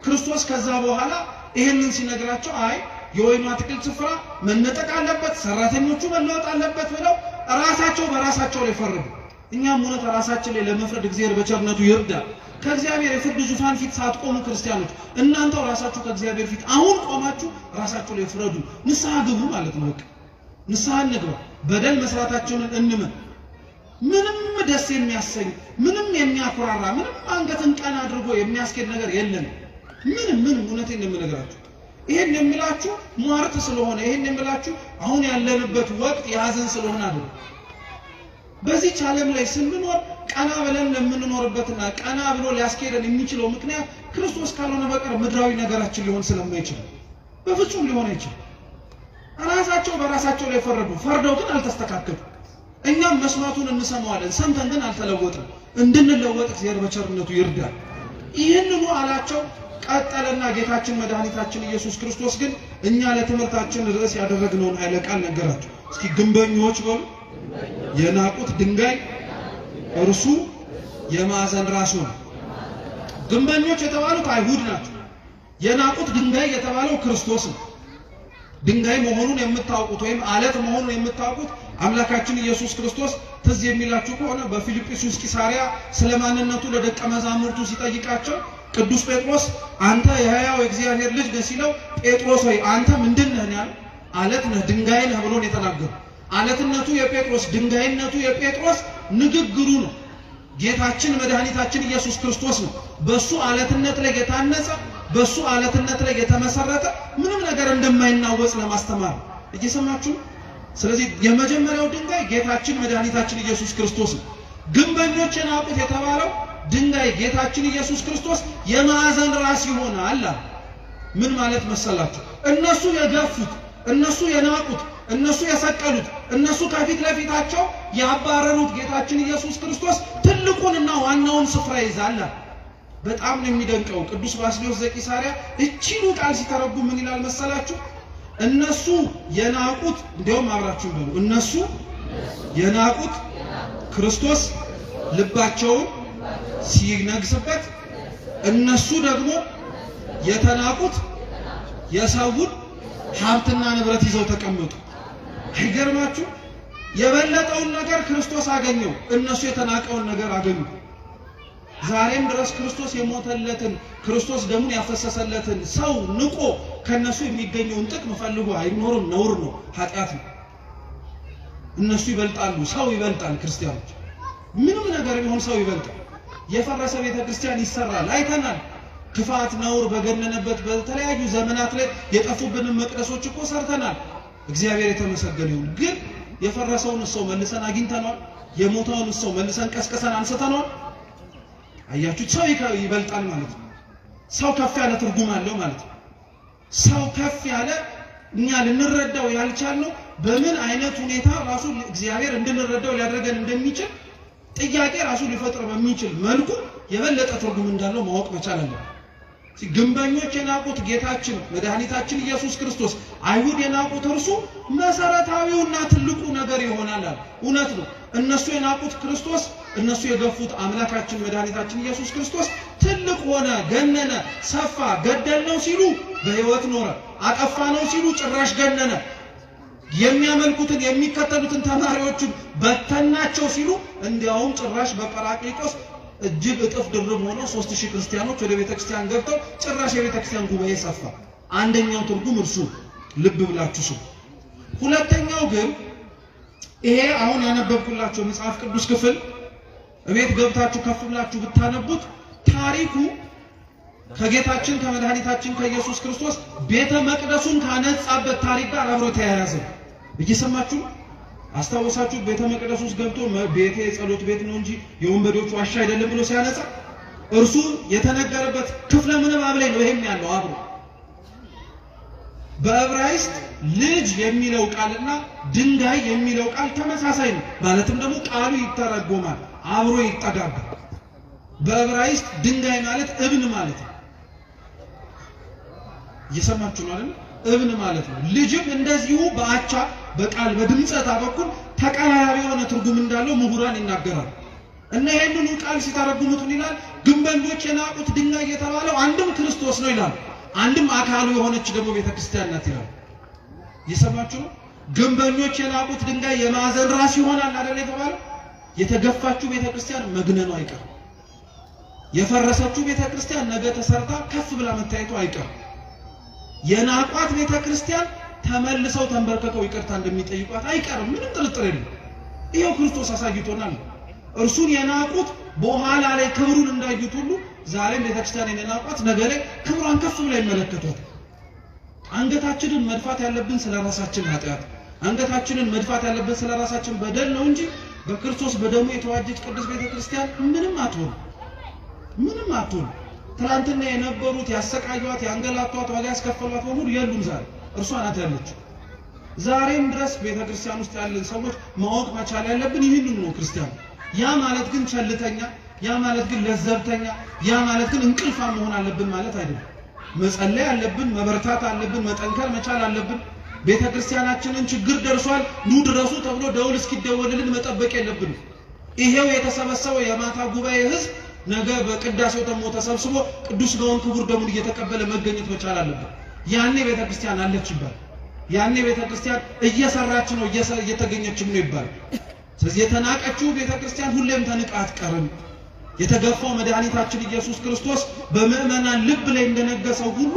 ክርስቶስ ከዛ በኋላ ይሄንን ሲነግራቸው አይ የወይኑ አትክልት ስፍራ መነጠቅ አለበት፣ ሰራተኞቹ መለወጥ አለበት ብለው ራሳቸው በራሳቸው ላይ ፈረዱ። እኛም ሆነ ራሳችን ላይ ለመፍረድ እግዚአብሔር በቸርነቱ ይርዳል። ከእግዚአብሔር የፍርድ ዙፋን ፊት ሳትቆሙ ክርስቲያኖች እናንተው ራሳችሁ ከእግዚአብሔር ፊት አሁን ቆማችሁ ራሳችሁ ላይ ፍረዱ። ንስሐ ግቡ ማለት ነው። ንስሐ እንግባ። በደል መስራታችንን እንመን። ምንም ደስ የሚያሰኝ ምንም የሚያኮራራ ምንም አንገትን ቀና አድርጎ የሚያስኬድ ነገር የለም። ምንም እውነቴን ነው የምነግራችሁ። ይሄን የምላችሁ ሟርት ስለሆነ፣ ይሄን የምላችሁ አሁን ያለንበት ወቅት የሐዘን ስለሆነ አይደለም። በዚህ ዓለም ላይ ስንኖር ቀና ብለን ለምንኖርበትና ቀና ብሎ ሊያስኬደን የሚችለው ምክንያት ክርስቶስ ካልሆነ በቀር ምድራዊ ነገራችን ሊሆን ስለማይችል በፍጹም ሊሆን አይችልም። ራሳቸው በራሳቸው ላይ ፈረዱ። ፈርደው ግን አልተስተካከሉ። እኛም መስማቱን እንሰማዋለን፣ ሰምተን ግን አልተለወጥንም። እንድንለወጥ እግዚአብሔር በቸርነቱ ይርዳል። ይህንኑ አላቸው። ቀጠለና ጌታችን መድኃኒታችን ኢየሱስ ክርስቶስ ግን እኛ ለትምህርታችን ርዕስ ያደረግነውን ኃይለ ቃል ነገራቸው። እስኪ ግንበኞች በሉ የናቁት ድንጋይ እርሱ የማዕዘን ራሱ ነው። ግንበኞች የተባሉት አይሁድ ናቸው። የናቁት ድንጋይ የተባለው ክርስቶስ ነው። ድንጋይ መሆኑን የምታውቁት ወይም አለት መሆኑን የምታውቁት አምላካችን ኢየሱስ ክርስቶስ ትዝ የሚላችሁ ከሆነ በፊልጵስዩስ ቂሳሪያ ስለማንነቱ ለደቀ መዛሙርቱ ሲጠይቃቸው ቅዱስ ጴጥሮስ አንተ የሕያው የእግዚአብሔር ልጅ ነህ ሲለው ጴጥሮስ ሆይ አንተ ምንድን ነህ ያለው? አለት ነህ ድንጋይ ነህ ብሎ ነው የተናገረው። አለትነቱ የጴጥሮስ ድንጋይነቱ የጴጥሮስ ንግግሩ ነው። ጌታችን መድኃኒታችን ኢየሱስ ክርስቶስ ነው በሱ አለትነት ላይ የታነጸ በሱ አለትነት ላይ የተመሰረተ ምንም ነገር እንደማይናወጽ ለማስተማር እየሰማችሁ። ስለዚህ የመጀመሪያው ድንጋይ ጌታችን መድኃኒታችን ኢየሱስ ክርስቶስ ነው። ግንበኞች የናቁት የተባለው ድንጋይ ጌታችን ኢየሱስ ክርስቶስ የማዕዘን ራስ ይሆናል። ምን ማለት መሰላችሁ? እነሱ የገፉት፣ እነሱ የናቁት፣ እነሱ የሰቀሉት፣ እነሱ ከፊት ለፊታቸው ያባረሩት ጌታችን ኢየሱስ ክርስቶስ ትልቁንና ዋናውን ስፍራ ይዛል። በጣም ነው የሚደንቀው። ቅዱስ ባስልዮስ ዘቂሳርያ እቺኑ ቃል ሲተረጉም ምን ይላል መሰላችሁ? እነሱ የናቁት እንደውም አብራችሁ በሉ እነሱ የናቁት ክርስቶስ ልባቸውን ሲነግስበት፣ እነሱ ደግሞ የተናቁት የሰውን ሀብትና ንብረት ይዘው ተቀመጡ። አይገርማችሁ? የበለጠውን ነገር ክርስቶስ አገኘው፣ እነሱ የተናቀውን ነገር አገኙ። ዛሬም ድረስ ክርስቶስ የሞተለትን ክርስቶስ ደሙን ያፈሰሰለትን ሰው ንቆ ከነሱ የሚገኘውን ጥቅም ፈልጎ አይኖርም። ነውር ነው፣ ኃጢአት ነው። እነሱ ይበልጣሉ፣ ሰው ይበልጣል። ክርስቲያኖች ምንም ነገር ቢሆን ሰው ይበልጣል። የፈረሰ ቤተ ክርስቲያን ይሰራል፣ አይተናል። ክፋት ነውር በገነነበት በተለያዩ ዘመናት ላይ የጠፉብንን መቅደሶች እኮ ሰርተናል። እግዚአብሔር የተመሰገነ ይሁን። ግን የፈረሰውን ሰው መልሰን አግኝተናል። የሞተውን ሰው መልሰን ቀስቀሰን አንስተናል። አያችሁ፣ ሰው ይበልጣል ማለት ነው። ሰው ከፍ ያለ ትርጉም አለው ማለት ነው። ሰው ከፍ ያለ እኛ ልንረዳው ያልቻልነው በምን አይነት ሁኔታ ራሱ እግዚአብሔር እንድንረዳው ሊያደርገን እንደሚችል ጥያቄ ራሱ ሊፈጥር በሚችል መልኩ የበለጠ ትርጉም እንዳለው ማወቅ መቻል አለብን። ግንበኞች የናቁት ጌታችን መድኃኒታችን ኢየሱስ ክርስቶስ፣ አይሁድ የናቁት እርሱ መሰረታዊውና ትልቁ ነገር ይሆናል። እውነት ነው። እነሱ የናቁት ክርስቶስ፣ እነሱ የገፉት አምላካችን መድኃኒታችን ኢየሱስ ክርስቶስ ትልቅ ሆነ፣ ገነነ፣ ሰፋ። ገደልነው ሲሉ በሕይወት ኖረ፣ አጠፋነው ሲሉ ጭራሽ ገነነ። የሚያመልኩትን የሚከተሉትን ተማሪዎችን በተናቸው ሲሉ እንዲያውም ጭራሽ በጰራቅሊጦስ እጅግ እጥፍ ድርብ ሆኖ 3000 ክርስቲያኖች ወደ ቤተክርስቲያን ገብተው ጭራሽ የቤተክርስቲያን ጉባኤ ሰፋ። አንደኛው ትርጉም እርሱ ልብ ብላችሁ ስሙ። ሁለተኛው ግን ይሄ አሁን ያነበብኩላችሁ መጽሐፍ ቅዱስ ክፍል እቤት ገብታችሁ ከፍ ብላችሁ ብታነቡት ታሪኩ ከጌታችን ከመድኃኒታችን ከኢየሱስ ክርስቶስ ቤተ መቅደሱን ካነጻበት ታሪክ ጋር አብሮ ተያያዘ። እየሰማችሁ አስታውሳችሁ ቤተ መቅደሱ ውስጥ ገብቶ ቤቴ የጸሎት ቤት ነው እንጂ የወንበዴዎች ዋሻ አይደለም ብሎ ሲያነጻ እርሱ የተነገረበት ክፍለ ምንባብ ላይ ነው ይሄም ያለው አብሮ። በዕብራይስጥ ልጅ የሚለው ቃልና ድንጋይ የሚለው ቃል ተመሳሳይ ነው። ማለትም ደግሞ ቃሉ ይተረጎማል፣ አብሮ ይጠጋጋል። በዕብራይስጥ ድንጋይ ማለት እብን ማለት ነው። እየሰማችሁ ነው አይደል? እብን ማለት ነው። ልጅም እንደዚሁ በአቻ በቃል በድምጸታ በኩል ተቀራራቢ የሆነ ትርጉም እንዳለው ምሁራን ይናገራሉ። እና ይሄንን ቃል ሲተረጉሙት ይላል ግንበኞች የናቁት ድንጋይ የተባለው አንድም ክርስቶስ ነው ይላል፣ አንድም አካሉ የሆነች ደግሞ ቤተክርስቲያን ናት ይላል። እየሰማችሁ ነው? ግንበኞች የናቁት ድንጋይ የማዕዘን ራስ ይሆናል አይደል የተባለው። የተገፋችው ቤተክርስቲያን መግነኑ አይቀርም። የፈረሰችው ቤተክርስቲያን ነገ ተሰርታ ከፍ ብላ መታየቱ አይቀርም። የናቋት ቤተክርስቲያን ተመልሰው ተንበርከከው ይቅርታ እንደሚጠይቋት አይቀርም። ምንም ጥርጥር የለም። ይሄው ክርስቶስ አሳይቶናል። እርሱን የናቁት በኋላ ላይ ክብሩን እንዳዩት ሁሉ ዛሬም ቤተክርስቲያንን የናቋት ነገ ላይ ክብሯን ከፍ ብላ ይመለከቷት። አንገታችንን መድፋት ያለብን ስለራሳችን ኃጢአት፣ አንገታችንን መድፋት ያለብን ስለራሳችን በደል ነው እንጂ በክርስቶስ በደሙ የተዋጀች ቅድስት ቤተክርስቲያን ምንም አትሆን፣ ምንም አትሆን። ትላንትና የነበሩት ያሰቃዩት ያንገላቷት ዋጋ ያስከፈሏት በሙሉ የሉም። ዛሬ እርሷ ናት ያለችው። ዛሬም ድረስ ቤተክርስቲያን ውስጥ ያለን ሰዎች ማወቅ መቻል ያለብን ይህንን ነው። ክርስቲያን ያ ማለት ግን ቸልተኛ፣ ያ ማለት ግን ለዘብተኛ፣ ያ ማለት ግን እንቅልፋ መሆን አለብን ማለት አይደለም። መጸለይ አለብን፣ መበርታት አለብን፣ መጠንከር መቻል አለብን። ቤተክርስቲያናችንን ችግር ደርሷል ኑ ድረሱ ተብሎ ደውል እስኪደወልልን መጠበቅ የለብንም። ይሄው የተሰበሰበው የማታ ጉባኤ ህዝብ ነገ በቅዳሴው ደግሞ ተሰብስቦ ቅዱስ ሥጋውን ክቡር ደሙን እየተቀበለ መገኘት መቻል አለበት። ያኔ ቤተክርስቲያን አለች ይባል፣ ያኔ ቤተክርስቲያን እየሰራች ነው እየተገኘችም ነው ይባል። ስለዚህ የተናቀችው ቤተክርስቲያን ሁሌም ተንቃ አትቀርም። የተገፋው መድኃኒታችን ኢየሱስ ክርስቶስ በምእመናን ልብ ላይ እንደነገሰው ሁሉ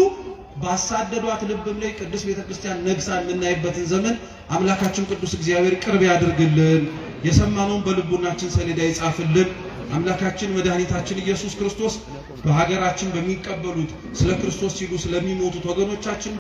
ባሳደዷት ልብም ላይ ቅዱስ ቤተክርስቲያን ነግሳ የምናይበትን ዘመን አምላካችን ቅዱስ እግዚአብሔር ቅርብ ያድርግልን። የሰማነውን በልቡናችን ሰሌዳ ይጻፍልን። አምላካችን መድኃኒታችን ኢየሱስ ክርስቶስ በሀገራችን በሚቀበሉት ስለ ክርስቶስ ሲሉ ስለሚሞቱት ወገኖቻችን